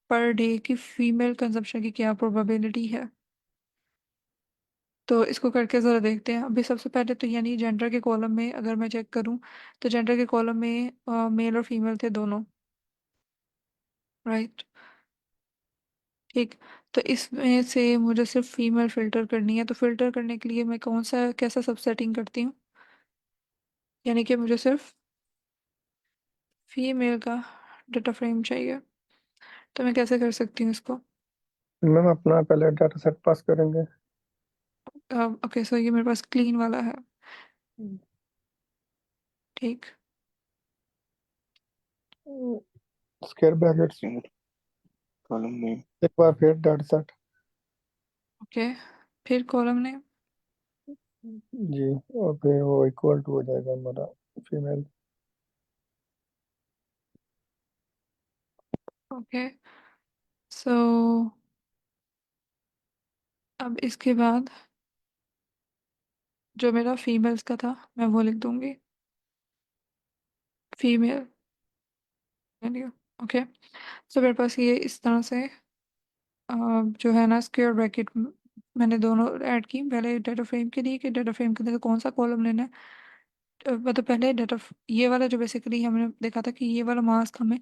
पर डे की फीमेल कंजप्शन की क्या प्रोबेबिलिटी है। तो इसको करके ज़रा देखते हैं। अभी सबसे पहले तो यानी जेंडर के कॉलम में अगर मैं चेक करूं, तो जेंडर के कॉलम में मेल और फीमेल थे दोनों, राइट। ठीक, तो इसमें से मुझे सिर्फ फीमेल फिल्टर करनी है। तो फिल्टर करने के लिए मैं कौन सा कैसा सब सेटिंग करती हूँ, यानी कि मुझे सिर्फ फीमेल का डाटा फ्रेम चाहिए। तो मैं कैसे कर सकती हूँ इसको। मैम अपना पहले डाटा सेट पास करेंगे। ओके, सो ये मेरे पास क्लीन वाला है। ठीक, स्क्वायर ब्रैकेट्स, कॉलम नेम। एक बार फिर डाटा सेट। ओके, फिर कॉलम नेम। जी, और फिर वो इक्वल टू हो जाएगा हमारा फीमेल। ओके, सो अब इसके बाद जो मेरा फीमेल्स का था मैं वो लिख दूंगी, फीमेल वैल्यू। ओके, सो मेरे पास ये इस तरह से जो है ना स्क्वायर ब्रैकेट मैंने दोनों ऐड की, पहले डाटा फ्रेम के लिए कि डाटा फ्रेम के अंदर कौन सा कॉलम लेना है। मतलब पहले डाटा, ये वाला जो बेसिकली हमने देखा था कि ये वाला मास्क हमें,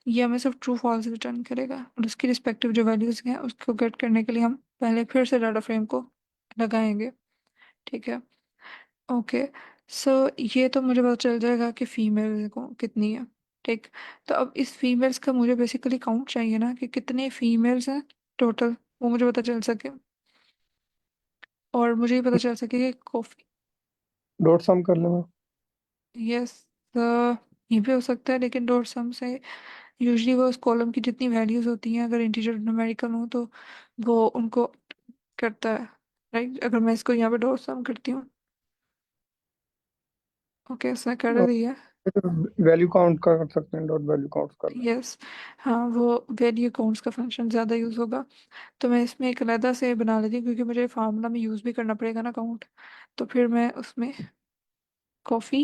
ये हमें सिर्फ ट्रू फॉल्स रिटर्न करेगा, और उसकी रिस्पेक्टिव जो वैल्यूज हैं उसको गेट करने के लिए हम पहले फिर से डाटा फ्रेम को लगाएंगे। ठीक है, ओके, सो ये तो मुझे पता चल जाएगा कि फीमेल को कितनी है। ठीक, तो अब इस फीमेल्स का मुझे बेसिकली काउंट चाहिए ना कि कितने फीमेल्स हैं टोटल, वो मुझे पता चल सके। और मुझे ये पता चल सके कि कॉफी, डॉट सम कर लें मैम। यस, ये भी हो सकता है, लेकिन डॉट सम से यूजली वो उस कॉलम की जितनी वैल्यूज होती हैं, अगर इंटीजर न्यूमेरिकल हो तो वो उनको करता है। राइट, अगर मैं इसको यहाँ पे डॉट सम करती हूँ, ओके इसने कर दिया। वैल्यू काउंट कर सकते हैं, डॉट वैल्यू काउंट कर लें। यस, हाँ वो वैल्यू काउंट्स का फंक्शन ज़्यादा यूज़ होगा। तो मैं इसमें एक अलहदा से बना लेती हूँ, क्योंकि मुझे फार्मूला में यूज़ भी करना पड़ेगा ना काउंट। तो फिर मैं उसमें कॉफ़ी,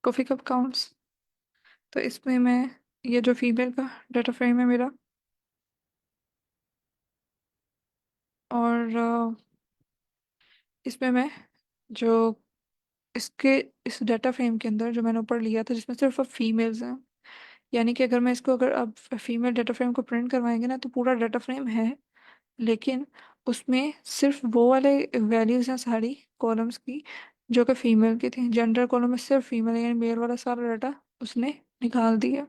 कॉफ़ी कप काउंट्स। तो इसमें मैं, ये जो फीमेल का डाटा फ्रेम है मेरा, और इसमें मैं जो इसके इस डाटा फ्रेम के अंदर जो मैंने ऊपर लिया था जिसमें सिर्फ अब फीमेल्स हैं, यानी कि अगर मैं इसको, अगर अब फीमेल डाटा फ्रेम को प्रिंट करवाएंगे ना, तो पूरा डाटा फ्रेम है, लेकिन उसमें सिर्फ वो वाले वैल्यूज हैं सारी कॉलम्स की जो कि फीमेल की थी। जेंडर कॉलम में सिर्फ फीमेल है, यानी मेल वाला सारा डाटा उसने निकाल दिया।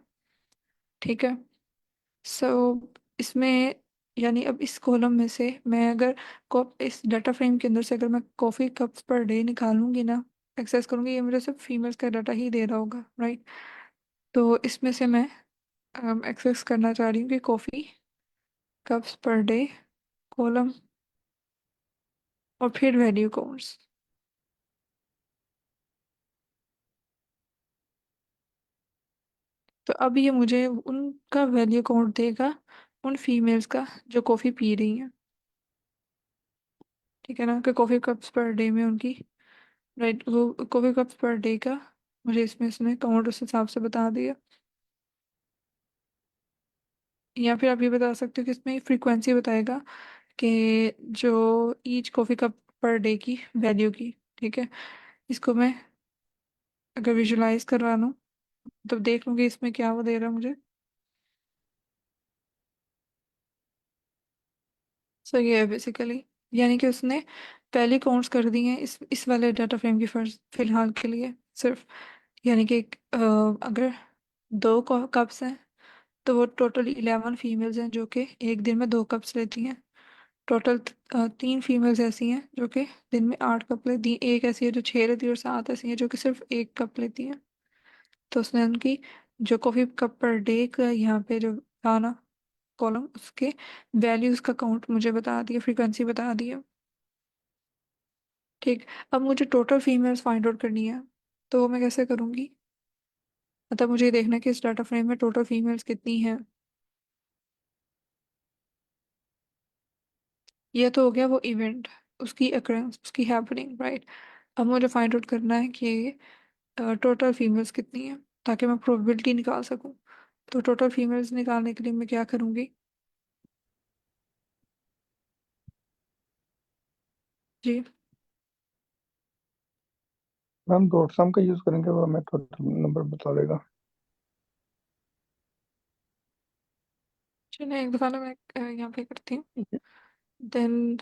ठीक है। सो इसमें, यानी अब इस कॉलम में से मैं अगर इस डाटा फ्रेम के अंदर से अगर मैं कॉफ़ी कप्स पर डे निकालूंगी ना, एक्सेस करूंगी, ये मुझे सिर्फ फीमेल्स का डाटा ही दे रहा होगा, राइट। तो इसमें से मैं एक्सेस करना चाह रही हूँ कि coffee cups per day column, और फिर वैल्यू काउंट्स। तो अब ये मुझे उनका वैल्यू काउंट देगा, उन फीमेल्स का जो कॉफ़ी पी रही हैं। ठीक है ना, कि कॉफ़ी कप्स पर डे में उनकी, राइट, वो कॉफ़ी कप्स पर डे का मुझे इसमें इसने काउंट उस हिसाब से बता दिया। या फिर आप ये बता सकते हो कि इसमें फ्रीक्वेंसी बताएगा कि जो each coffee cup per day की वैल्यू की। ठीक है। इसको मैं अगर विजुलाइज करवा लूँ तो देख लूँगी इसमें क्या वो दे रहा है मुझे। सो ये है बेसिकली, यानी कि उसने पहले काउंट्स कर दिए हैं इस वाले डाटा फ्रेम की फर्ज फिलहाल के लिए सिर्फ। यानी कि अगर दो कप्स हैं तो वो टोटल 11 फीमेल्स हैं जो कि एक दिन में 2 कप्स लेती हैं। टोटल 3 फीमेल्स ऐसी हैं जो कि दिन में 8 कप लेती हैं, एक ऐसी है जो 6 लेती है, और 7 ऐसी हैं जो कि सिर्फ 1 कप लेती हैं। तो उसने उनकी जो कॉफ़ी कप पर डे का यहाँ पे जो था ना कॉलम, उसके वैल्यूज का काउंट मुझे बता दिया, फ्रीक्वेंसी बता दिया। ठीक। अब मुझे टोटल फीमेल्स फाइंड आउट करनी है, तो वो मैं कैसे करूँगी? मतलब मुझे ये देखना है कि इस डाटा फ्रेम में टोटल फीमेल्स कितनी हैं। ये तो हो गया वो इवेंट, उसकी अक्रेंस, उसकी हैपनिंग, राइट। अब मुझे फाइंड आउट करना है कि टोटल फीमेल्स कितनी हैं, ताकि मैं प्रोबेबिलिटी निकाल सकूं। तो टोटल फीमेल्स निकालने के लिए मैं क्या करूँगी? जी। मैम डॉट सम का यूज करेंगे, वो हमें टोटल नंबर बता देगा। चलिए एक दफ़ा ना मैं यहाँ पे करती हूँ, देन।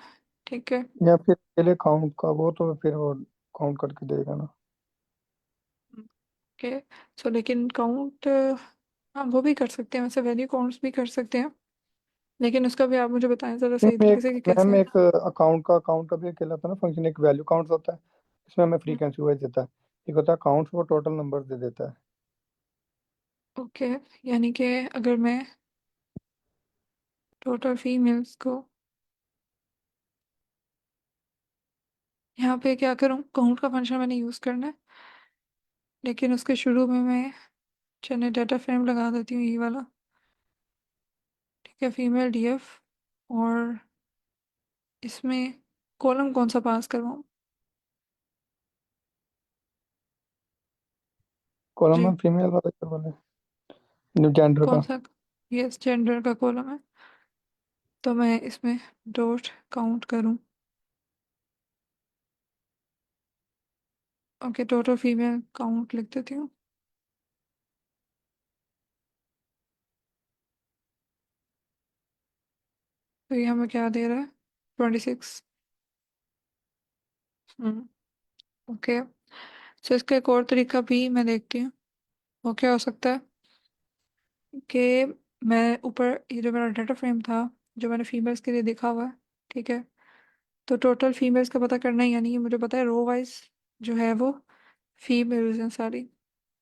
ठीक है। या फिर पहले काउंट का, वो तो फिर वो काउंट करके देगा ना। ओके। सो लेकिन काउंट, हाँ वो भी कर सकते हैं, वैसे वैल्यू काउंट्स भी कर सकते हैं, लेकिन उसका भी आप मुझे बताएं ज़रा नहीं, सही मैं तरीके एक से कि मैम कैसे। एक अकाउंट का भी कहलाता है ना फंक्शन, एक वैल्यू काउंट होता है, इसमें हमें फ्रीक्वेंसी वाइज देता है। एक होता है काउंट, वो टोटल नंबर दे देता है। ओके, यानी कि अगर मैं टोटल फीमेल्स को यहाँ पे क्या करूँ, काउंट का फंक्शन मैंने यूज़ करना है, लेकिन उसके शुरू में मैं चने डाटा फ्रेम लगा देती हूँ, ये वाला। ठीक है, फीमेल डीएफ, और इसमें कॉलम कौन सा पास करवाऊँ? कॉलम जी। में फीमेल वाला करवा लें, जेंडर कौन का। सा? यस, जेंडर का कॉलम है। तो मैं इसमें डॉट काउंट करूँ, ओके, टोटल फीमेल काउंट लिख देती हूँ। तो ये हमें क्या दे रहा है? 26। हम्म। ओके। सो इसका एक और तरीका भी मैं देखती हूँ, वो क्या हो सकता है कि मैं ऊपर ये जो मेरा डाटा फ्रेम था जो मैंने फीमेल्स के लिए देखा हुआ है, ठीक है। तो टोटल फीमेल्स का पता करना है, यानी कि मुझे पता है रो वाइज जो है वो फीमेल्स हैं सारी,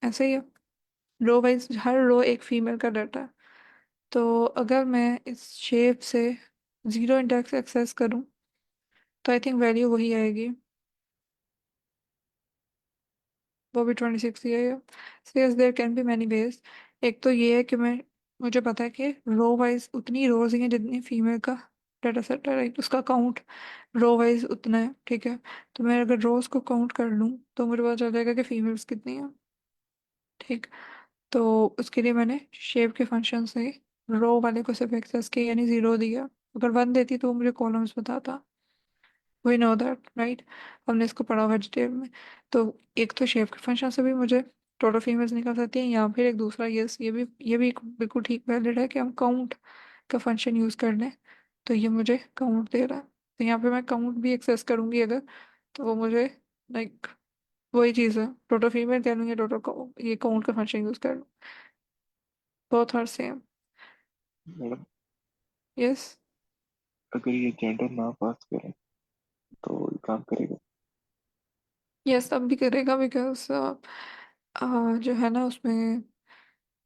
ऐसे ही है। रो वाइज हर रो एक फीमेल का डाटा है। तो अगर मैं इस शेप से जीरो इंडेक्स एक्सेस करूं तो आई थिंक वैल्यू वही आएगी, वो भी 26 ही है। So yes there can be many ways. एक तो ये है कि मुझे पता है कि रो वाइज उतनी रोज ही हैं जितनी फीमेल का डाटा सेट है, राइट। उसका काउंट रो वाइज उतना है, ठीक है। तो मैं अगर रोज को काउंट कर लूँ तो मुझे पता चल जाएगा कि फीमेल्स कितनी हैं, ठीक। तो उसके लिए मैंने शेप के फंक्शन से रो वाले को सिर्फ एक्सेस किया, यानी जीरो दिया। अगर वन देती तो वो मुझे कॉलम्स बताता। We know that, right. हमने इसको पढ़ा हुआ डिटेल में। तो एक तो शेप के फंक्शन से भी मुझे टोटल फीमेल्स निकल सकती हैं, या फिर एक दूसरा, यस, ये भी बिल्कुल ठीक वैलिड है कि हम काउंट का फंक्शन यूज कर लें। तो ये मुझे काउंट दे रहा है, तो यहाँ पे मैं काउंट भी एक्सेस करूंगी अगर, तो वो मुझे लाइक वही चीज़ है, टोटल फीमेल कह लूँगी, टोटल ये काउंट का फंक्शन यूज कर लूँ, both are same. Madam, yes. अगर ये जेंडर ना पास करें तो ये काम करेगा? यस, अब भी करेगा, बिकॉज जो है ना उसमें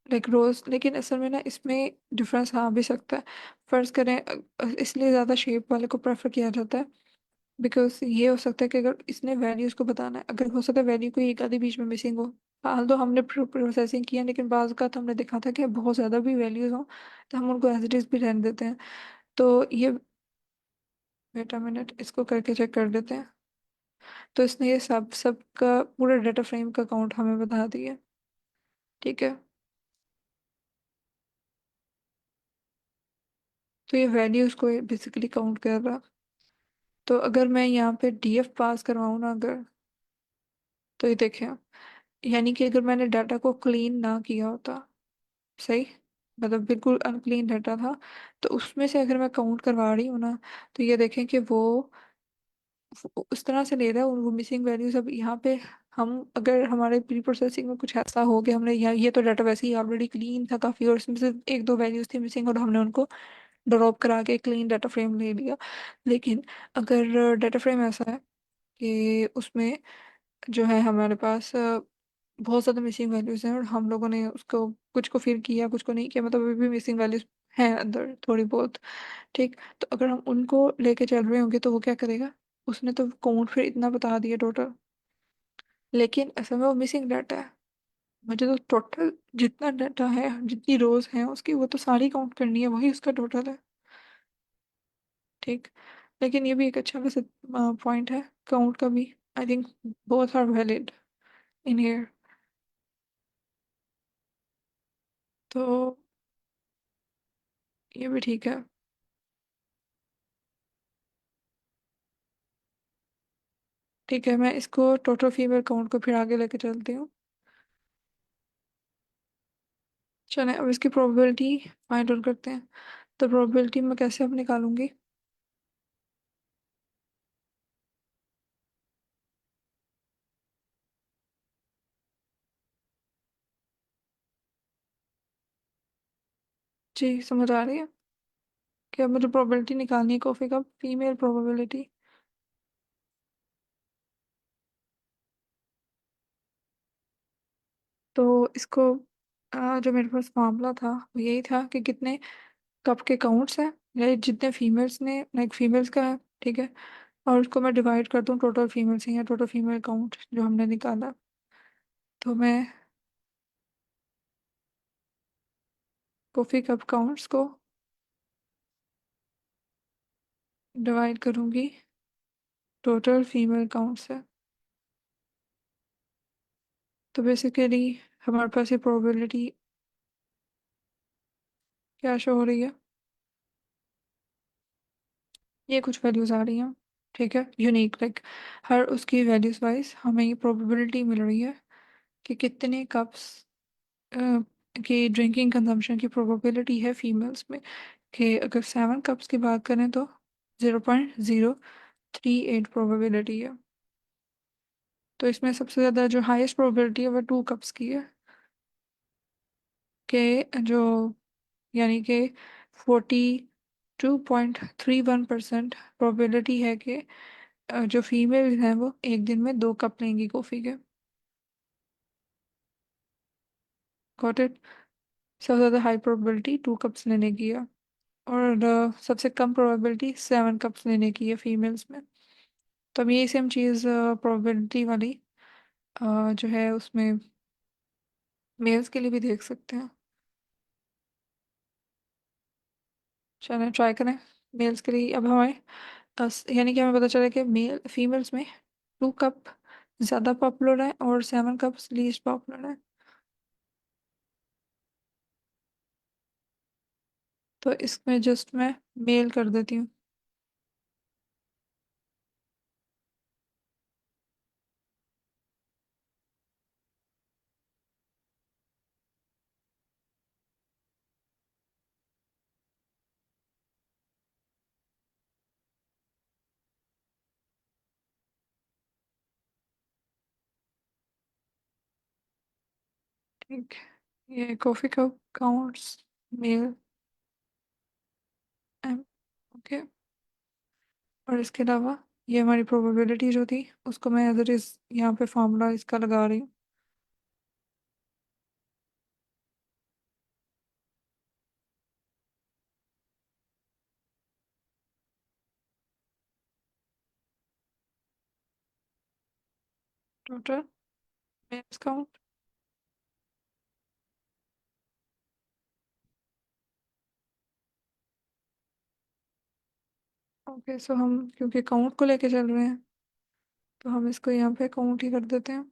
लाइक रोज, लेकिन असल में ना इसमें डिफरेंस आ भी सकता है। फर्ज करें इसलिए ज़्यादा शेप वाले को प्रेफर किया जाता है, बिकॉज ये हो सकता है कि अगर इसने वैल्यूज़ को बताना है, अगर हो सकता है वैल्यू कोई एक आधी बीच में मिसिंग हो। हाल तो हमने प्रोसेसिंग किया, लेकिन बाज़ का तो हमने देखा था कि बहुत ज़्यादा भी वैल्यूज़ हो तो हम उनको एज इट इज़ भी रहने देते हैं। तो ये, वेट अ मिनट, इसको करके चेक कर देते हैं। तो इसने ये सब सब का पूरा डाटा फ्रेम का काउंट हमें बता दिया, ठीक है। तो ये वैल्यूज़ को बेसिकली काउंट कर रहा। तो अगर मैं यहाँ पे डीएफ पास करवाऊँ ना अगर, तो ये देखें, यानी कि अगर मैंने डाटा को क्लीन ना किया होता, सही, मतलब बिल्कुल अनक्लीन डाटा था, तो उसमें से अगर मैं काउंट करवा रही हूँ ना, तो ये देखें कि वो उस तरह से ले रहा है, और वो मिसिंग वैल्यूज अब यहाँ पे हम, अगर हमारे प्री प्रोसेसिंग में कुछ ऐसा हो गया, हमने यहाँ, ये तो डाटा वैसे ही ऑलरेडी क्लीन था काफ़ी, और इसमें से एक दो वैल्यूज थी मिसिंग और हमने उनको ड्रॉप करा के क्लीन डाटा फ्रेम ले लिया। लेकिन अगर डाटा फ्रेम ऐसा है कि उसमें जो है हमारे पास बहुत ज़्यादा मिसिंग वैल्यूज हैं, और हम लोगों ने उसको कुछ को फिर किया कुछ को नहीं किया, मतलब अभी भी मिसिंग वैल्यूज हैं अंदर थोड़ी बहुत, ठीक। तो अगर हम उनको लेके चल रहे होंगे तो वो क्या करेगा, उसने तो काउंट फिर इतना बता दिया टोटल, लेकिन असल में वो मिसिंग डाटा है। मुझे तो टोटल जितना डाटा है, जितनी रोज हैं उसकी, वो तो सारी काउंट करनी है, वही उसका टोटल है, ठीक। लेकिन ये भी एक अच्छा वैसे पॉइंट है काउंट का भी। I think both are valid in here. तो ये भी ठीक है, ठीक है। मैं इसको टोटल फीमेल काउंट को फिर आगे लेके चलती हूँ। चलें, अब इसकी प्रोबेबिलिटी फाइंड आउट करते हैं। तो प्रोबेबिलिटी मैं कैसे अब निकालूंगी? जी, समझ आ रही है कि अब मुझे प्रोबेबिलिटी निकालनी है कॉफी का, फीमेल प्रोबेबिलिटी। तो इसको जो मेरे पास मामला था वो यही था कि कितने कप के काउंट्स हैं, या जितने फीमेल्स ने, लाइक फीमेल्स का है, ठीक है। और उसको मैं डिवाइड कर दूँ टोटल फीमेल से, या टोटल फीमेल काउंट जो हमने निकाला। तो मैं कॉफी कप काउंट्स को डिवाइड करूँगी टोटल फीमेल काउंट से। तो बेसिकली हमारे पास ये प्रोबेबिलिटी क्या शो हो रही है, ये कुछ वैल्यूज आ रही हैं, ठीक है, यूनिक, लाइक हर उसकी वैल्यूज वाइज हमें ये प्रोबेबिलिटी मिल रही है कि कितने कप्स की ड्रिंकिंग कंजम्पशन की प्रोबेबिलिटी है फीमेल्स में। कि अगर 7 कप्स की बात करें तो 0.038 प्रोबेबिलिटी है। तो इसमें सबसे ज़्यादा जो हाईएस्ट प्रोबेबिलिटी है वो 2 कप्स की है, कि जो, यानी कि 40 2.31% प्रोबेबिलिटी है कि जो फीमेल हैं वो एक दिन में 2 कप लेंगी कॉफ़ी के। Got it. सबसे ज़्यादा हाई प्रोबेबिलिटी 2 कप्स लेने की है, और सबसे कम प्रोबेबिलिटी 7 कप्स लेने की है फीमेल्स में। तो अब यही सेम चीज़ प्रोबेबिलिटी वाली जो है उसमें मेल्स के लिए भी देख सकते हैं। चलें ट्राई करें मेल्स के लिए। अब हमें यानी कि हमें पता चला कि मेल फीमेल्स में 2 कप ज़्यादा पॉपुलर है और 7 कप्स लीस्ट पॉपुलर है। तो इसमें जस्ट मैं मेल कर देती हूँ। ठीक है, ये coffee cup counts male M. Okay. और इसके अलावा ये हमारी प्रोबेबिलिटी जो थी उसको मैं एज इट इज़ यहाँ पे फार्मूला इसका लगा रही हूँ। Total males count. Okay, so हम क्योंकि काउंट को लेके चल रहे हैं तो हम इसको यहाँ पे काउंट ही कर देते हैं।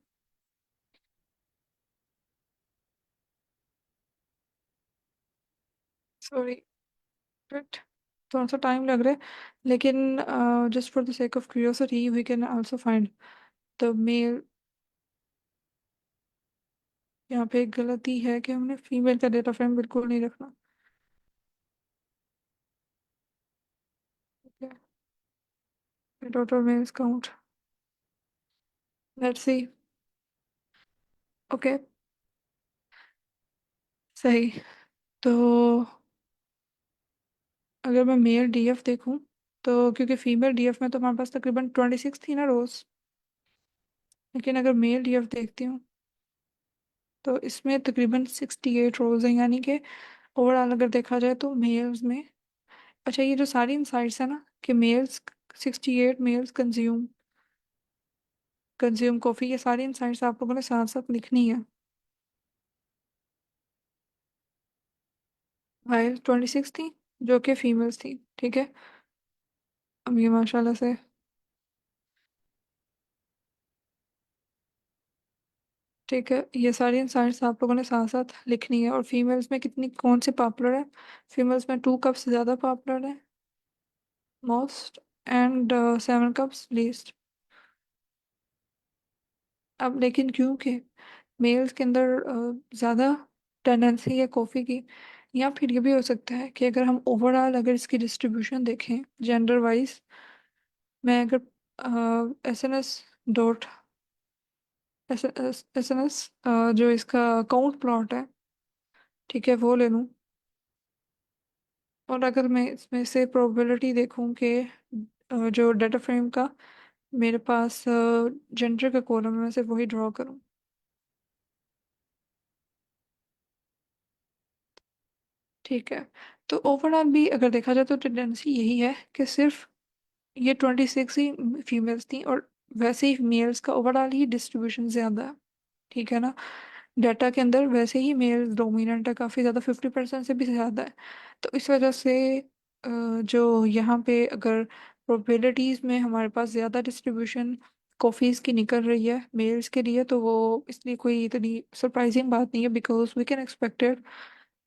सॉरी, बट थोड़ा सा टाइम लग रहा है, लेकिन just for the sake of curiosity we can also find the male. यहाँ पे एक गलती है कि हमने फीमेल का डेटा फ्रेम बिल्कुल नहीं रखना। Total males count, let's see. Okay, सही। तो अगर मैं मेल डीएफ देखूं तो क्योंकि फीमेल डीएफ में तो हमारे पास तकरीबन 26 थी ना रोज, लेकिन अगर मेल डीएफ देखती हूँ तो इसमें तकरीबन 68 रोज हैं, यानी कि ओवरऑल अगर देखा जाए तो मेल्स में। अच्छा, ये जो सारी इंसाइट्स है ना कि मेल्स 68 मेल्स कंज्यूम कॉफ़ी, ये सारी इंसाइट्स आप लोगों ने साथ साथ लिखनी है। भाई 26 थी जो कि फीमेल्स थी, ठीक है। अब ये माशाल्लाह से ठीक है, ये सारी इंसाइट्स आप लोगों ने साथ साथ लिखनी है। और फीमेल्स में कितनी कौन सी पॉपुलर है? फीमेल्स में 2 कप्स ज़्यादा पॉपुलर है मोस्ट, एंड 7 कप्स लीस्ट। अब लेकिन क्योंकि मेल्स के अंदर ज़्यादा टेंडेंसी है कॉफ़ी की, या फिर ये भी हो सकता है कि अगर हम ओवरऑल अगर इसकी डिस्ट्रीब्यूशन देखें जेंडर वाइज, मैं अगर SNS एस एन एस जो इसका काउंट प्लॉट है, ठीक है, वो ले लूँ। और अगर मैं इसमें से प्रोबेबिलिटी देखूं कि जो डाटा फ्रेम का मेरे पास जेंडर का कॉलम है, मैं सिर्फ वही ड्रॉ करूं। ठीक है। तो ओवरऑल भी अगर देखा जाए तो टेंडेंसी यही है कि सिर्फ ये 26 ही फीमेल्स थी, और वैसे ही मेल्स का ओवरऑल ही डिस्ट्रीब्यूशन ज़्यादा है, ठीक है ना। डाटा के अंदर वैसे ही मेल डोमिनेंट है काफ़ी ज़्यादा, 50% से भी ज़्यादा है। तो इस वजह से जो यहाँ पे अगर प्रोबेबिलिटीज़ में हमारे पास ज़्यादा डिस्ट्रीब्यूशन कॉफ़ीज़ की निकल रही है मेल्स के लिए, तो वो इसलिए कोई इतनी सरप्राइजिंग बात नहीं है, बिकॉज वी कैन एक्सपेक्टेड।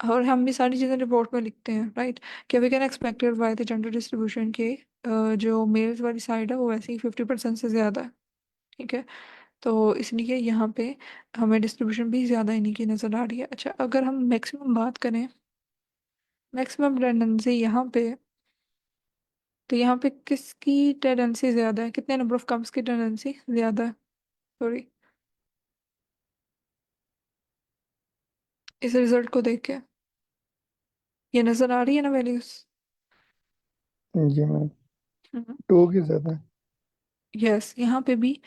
और हम भी सारी चीज़ें रिपोर्ट में लिखते हैं, राइट, कि we can expected by the gender distribution के जो मेल्स वाली साइड है वो वैसे ही 50% से ज़्यादा है, ठीक है। तो इसलिए यहाँ पे हमें डिस्ट्रीब्यूशन भी ज़्यादा इन्हीं की नज़र आ रही है। अच्छा, अगर हम मैक्सिमम बात करें, मैक्सिमम टेंडेंसी यहाँ पे, तो यहाँ पे किसकी टेंडेंसी ज़्यादा है, कितने नंबर ऑफ कप्स की टेंडेंसी ज़्यादा है? सॉरी, इस रिजल्ट को देख के ये नज़र आ रही है ना वैल्यूज़। जी मैम, 2 की ज़्यादा है। यस, यहाँ पे भी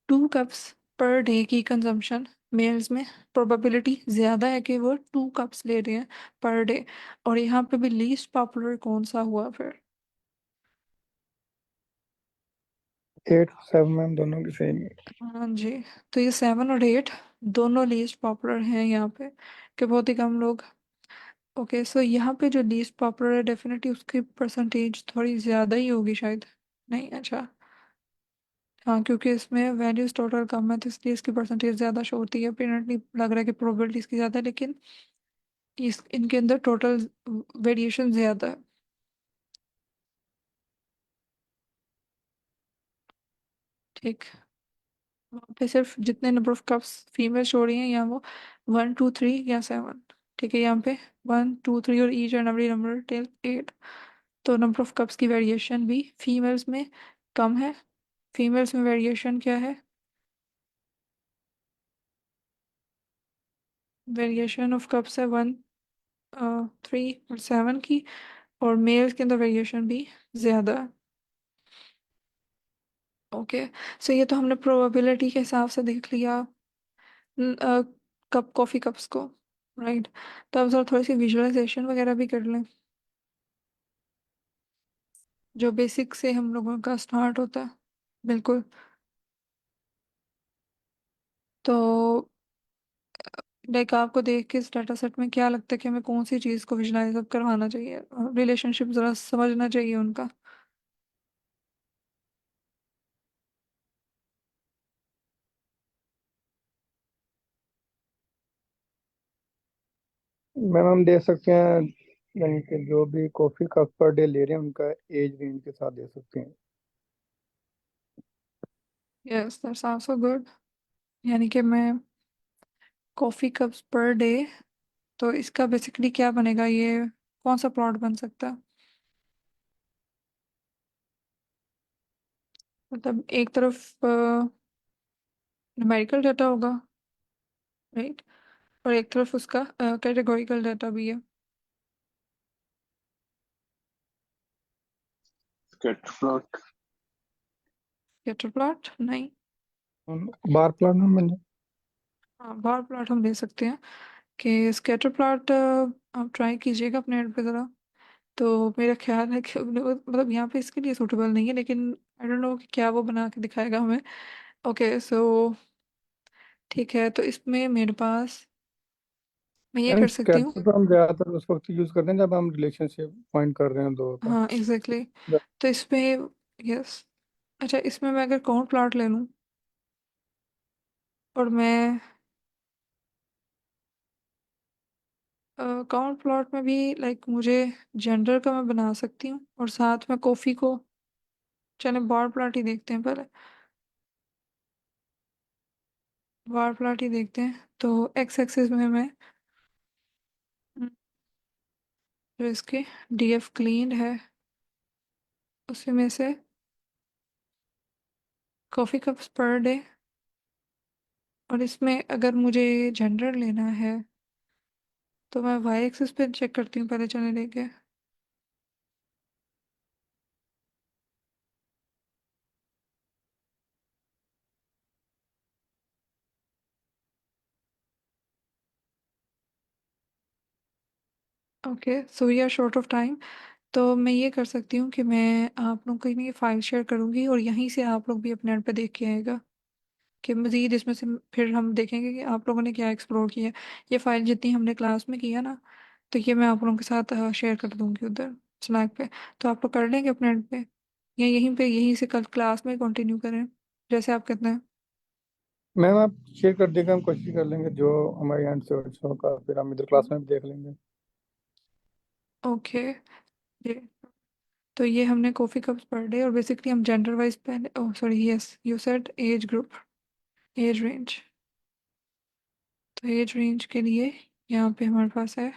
2 कप्स पर डे की कंजम्पशन मेल्स में प्रोबेबिलिटी ज़्यादा है कि वो 2 कप्स ले रहे हैं पर डे। और यहाँ पे भी लीस्ट पॉपुलर कौन सा हुआ फिर? 8 7 मैम, दोनों की सेम है। हाँ जी। तो ये 7 और 8 दोनों लीस्ट पॉपुलर हैं यहाँ पे, कि बहुत ही कम लोग। ओके, सो यहाँ पे जो लीस्ट पॉपुलर है डेफिनेटली उसकी परसेंटेज थोड़ी ज़्यादा ही होगी शायद। नहीं, अच्छा। हाँ, क्योंकि इसमें वैल्यूज टोटल कम है तो इसलिए इसकी परसेंटेज ज़्यादा शो होती है। अपेरेंटली लग रहा है कि प्रोबेबिलिटी इसकी ज़्यादा है, लेकिन इस इनके अंदर टोटल वेरिएशन ज़्यादा है। ठीक। वहाँ पे सिर्फ जितने number of cups female show रही हैं, या वो 1 2 3 या 7। ठीक है, यहाँ पे 1 2 3 और each and every number till 8। तो नंबर ऑफ कप्स की वेरिएशन भी फीमेल्स में कम है। फीमेल्स में वेरिएशन क्या है? वेरिएशन ऑफ कप्स है 1 3 और 7 की। और मेल्स के अंदर वेरिएशन भी ज़्यादा है। ओके, सो ये तो हमने प्रोबेबिलिटी के हिसाब से देख लिया कप कॉफ़ी कप्स को। राइट। तो अब जरा थोड़ी सी विजुअलाइजेशन वगैरह भी कर लें, जो बेसिक से हम लोगों का स्टार्ट होता है। बिल्कुल। तो लाइक आपको देख के इस डाटा सेट में क्या लगता है कि हमें कौन सी चीज़ को विजुलाइज अब करवाना चाहिए? रिलेशनशिप ज़रा समझना चाहिए उनका। मैम हम दे सकते हैं, यानी कि जो भी कॉफ़ी कप पर डे ले रहे हैं उनका एज रेंज के साथ दे सकते हैं। Yes, that's also good. यानी कि मैं कॉफ़ी कप्स पर डे, तो इसका बेसिकली क्या बनेगा? ये कौन सा प्लॉट बन सकता है? मतलब एक तरफ न्यूमेरिकल डाटा होगा, राइट, और एक तरफ उसका कैटेगोरिकल डाटा भी है। Scatter plot. स्कैटर प्लॉट नहीं। बार प्लान में बन जाए। हाँ, बार प्लॉट हम ले सकते हैं। कि स्कैटर प्लॉट आप ट्राई कीजिएगा अपने एंड पे ज़रा। तो मेरा ख्याल है कि मतलब यहाँ पे इसके लिए सूटेबल नहीं है, लेकिन आई डोंट नो कि क्या वो बना के दिखाएगा हमें। ओके, सो ठीक है, तो इसमें मेरे पास मैं ये मैम कर सकती हूँ। स्कैटर तो हम ज़्यादातर उस वक्त यूज़ करते हैं जब हम रिलेशनशिप पॉइंट कर रहे हैं दो का। हाँ, एग्जैक्टली। तो इसमें, यस, अच्छा, इसमें मैं अगर काउंट प्लॉट ले लूँ और मैं काउंट प्लॉट में भी लाइक मुझे जेंडर का मैं बना सकती हूँ, और साथ में कॉफ़ी को, चले बार प्लॉट ही देखते हैं पहले। बार प्लॉट ही देखते हैं। तो एक्स एक्सिस में मैं जो इसके डीएफ क्लीन है उसी में से कॉफ़ी कप्स पर डे, और इसमें अगर मुझे जेंडर लेना है तो मैं वाई एक्सिस पे चेक करती हूँ पहले, चले लेके। Okay, so we are short of time. तो मैं ये कर सकती हूँ कि मैं आप लोगों को ये फाइल शेयर करूँगी, और यहीं से आप लोग भी अपने एंड पे देख के आएगा कि मज़ीद इसमें से फिर हम देखेंगे कि आप लोगों ने क्या एक्सप्लोर किया। ये फाइल जितनी हमने क्लास में किया ना, तो ये मैं आप लोगों के साथ शेयर कर दूँगी उधर स्लैक पे। तो आप लोग कर लेंगे अपने एंड पे, या यहीं पे यहीं से कल क्लास में कंटिन्यू करें, जैसे आप कहते हैं? मैम आप शेयर कर देगा, हम कोशिश कर लेंगे जो हमारे एंड से अच्छा होगा, फिर हम इधर क्लास में भी देख लेंगे। ओके जी। तो ये हमने कॉफ़ी कप्स पर डे, और बेसिकली हम जेंडर वाइज पहले, oh sorry, yes you said age group, age range. तो एज रेंज के लिए यहाँ पे हमारे पास है।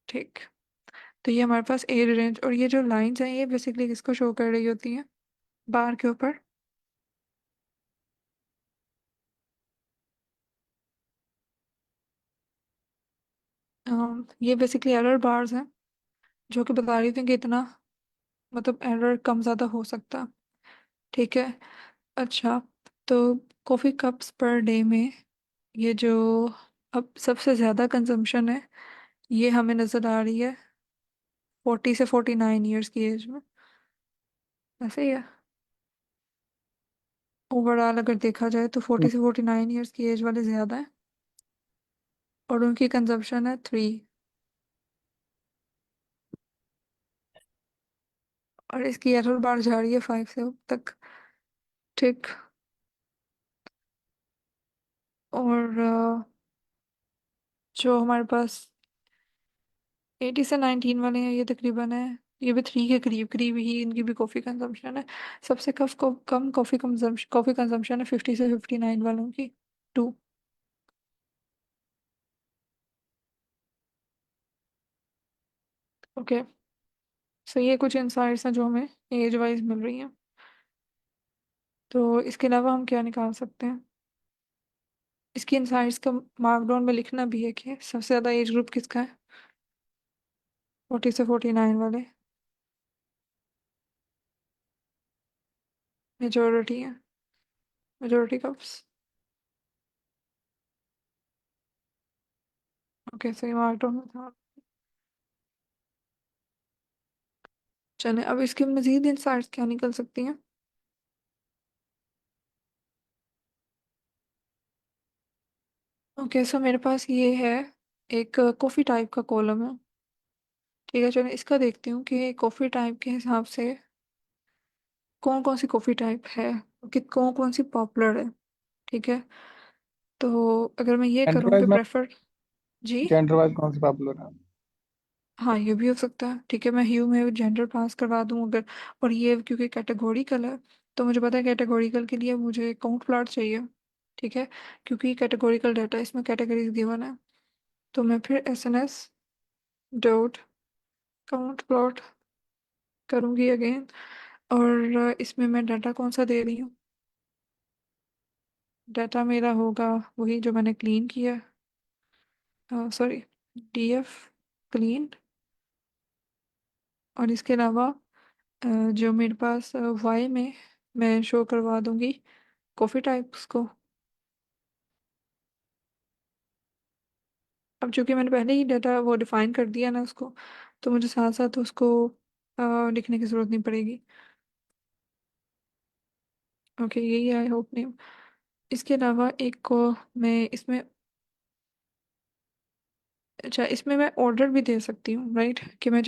ठीक। तो ये हमारे पास एज रेंज, और ये जो लाइंस हैं ये बेसिकली किसको शो कर रही होती हैं बार के ऊपर? ये बेसिकली एरर बार्स हैं। जो कि बता रही थी कि इतना मतलब एरर कम ज़्यादा हो सकता। ठीक है। अच्छा, तो कॉफ़ी कप्स पर डे में ये जो अब सबसे ज़्यादा कंजम्पशन है, ये हमें नज़र आ रही है 40 से 49 ईयर्स की एज में। ऐसे ही है। ओवरऑल अगर देखा जाए तो 40 से 49 ईयर्स की एज वाले ज़्यादा हैं, और उनकी कंजम्पशन है 3। और इसकी एरर बार जा रही है 5 से अब तक। ठीक। और जो हमारे पास 80 से 19 वाले हैं, ये तकरीबन है, ये भी 3 के करीब करीब ही इनकी भी कॉफ़ी कंजम्पशन है। सबसे कम कॉफ़ी कंजम्पशन है 50 से 59 वालों की, 2। ओके। सो ये कुछ इंसाइट्स हैं जो हमें एज वाइज मिल रही हैं। तो इसके अलावा हम क्या निकाल सकते हैं? इसकी इंसाइट्स का मार्कडाउन में लिखना भी है कि सबसे ज़्यादा एज ग्रुप किसका है, 40 से 49 वाले मेजोरिटी है। Majority cups. ओके, सही मार्कडाउन में था। चलें, अब इसके मजीद इंसाइट्स क्या निकल सकती हैं? ओके, सो मेरे पास ये है, एक कॉफ़ी टाइप का कॉलम है। ठीक है, चलो इसका देखती हूँ कि कॉफ़ी टाइप के हिसाब से कौन कौन सी कॉफ़ी टाइप है, कि कौन कौन सी पॉपुलर है। ठीक है। तो अगर मैं ये जेंडर करूँ कि वाइज में, प्रेफर। जी। जेंडर वाइज कौन सी पॉपुलर है? हाँ, ये भी हो सकता है। ठीक है, मैं ह्यू में जेंडर पास करवा दूँ अगर। और ये क्योंकि कैटेगोरिकल है, तो मुझे पता है कैटेगोरिकल के लिए मुझे काउंट प्लॉट चाहिए। ठीक है, क्योंकि कैटेगोरिकल डाटा इसमें कैटेगरीज गिवन है। तो मैं फिर SNS डॉट काउंट प्लॉट करूँगी अगेन। और इसमें मैं डाटा कौन सा दे रही हूँ? डाटा मेरा होगा वही जो मैंने क्लीन किया, सॉरी, DF क्लीन। और इसके अलावा जो मेरे पास वाई में मैं शो करवा दूंगी कॉफ़ी टाइप्स को। अब चूंकि मैंने पहले ही डाटा वो डिफाइन कर दिया ना उसको, तो मुझे साथ साथ उसको लिखने की ज़रूरत नहीं पड़ेगी। ओके, यही आई होप नेम। इसके अलावा एक को मैं इसमें, अच्छा इसमें मैं ऑर्डर भी दे सकती हूँ, राइट, कि मैं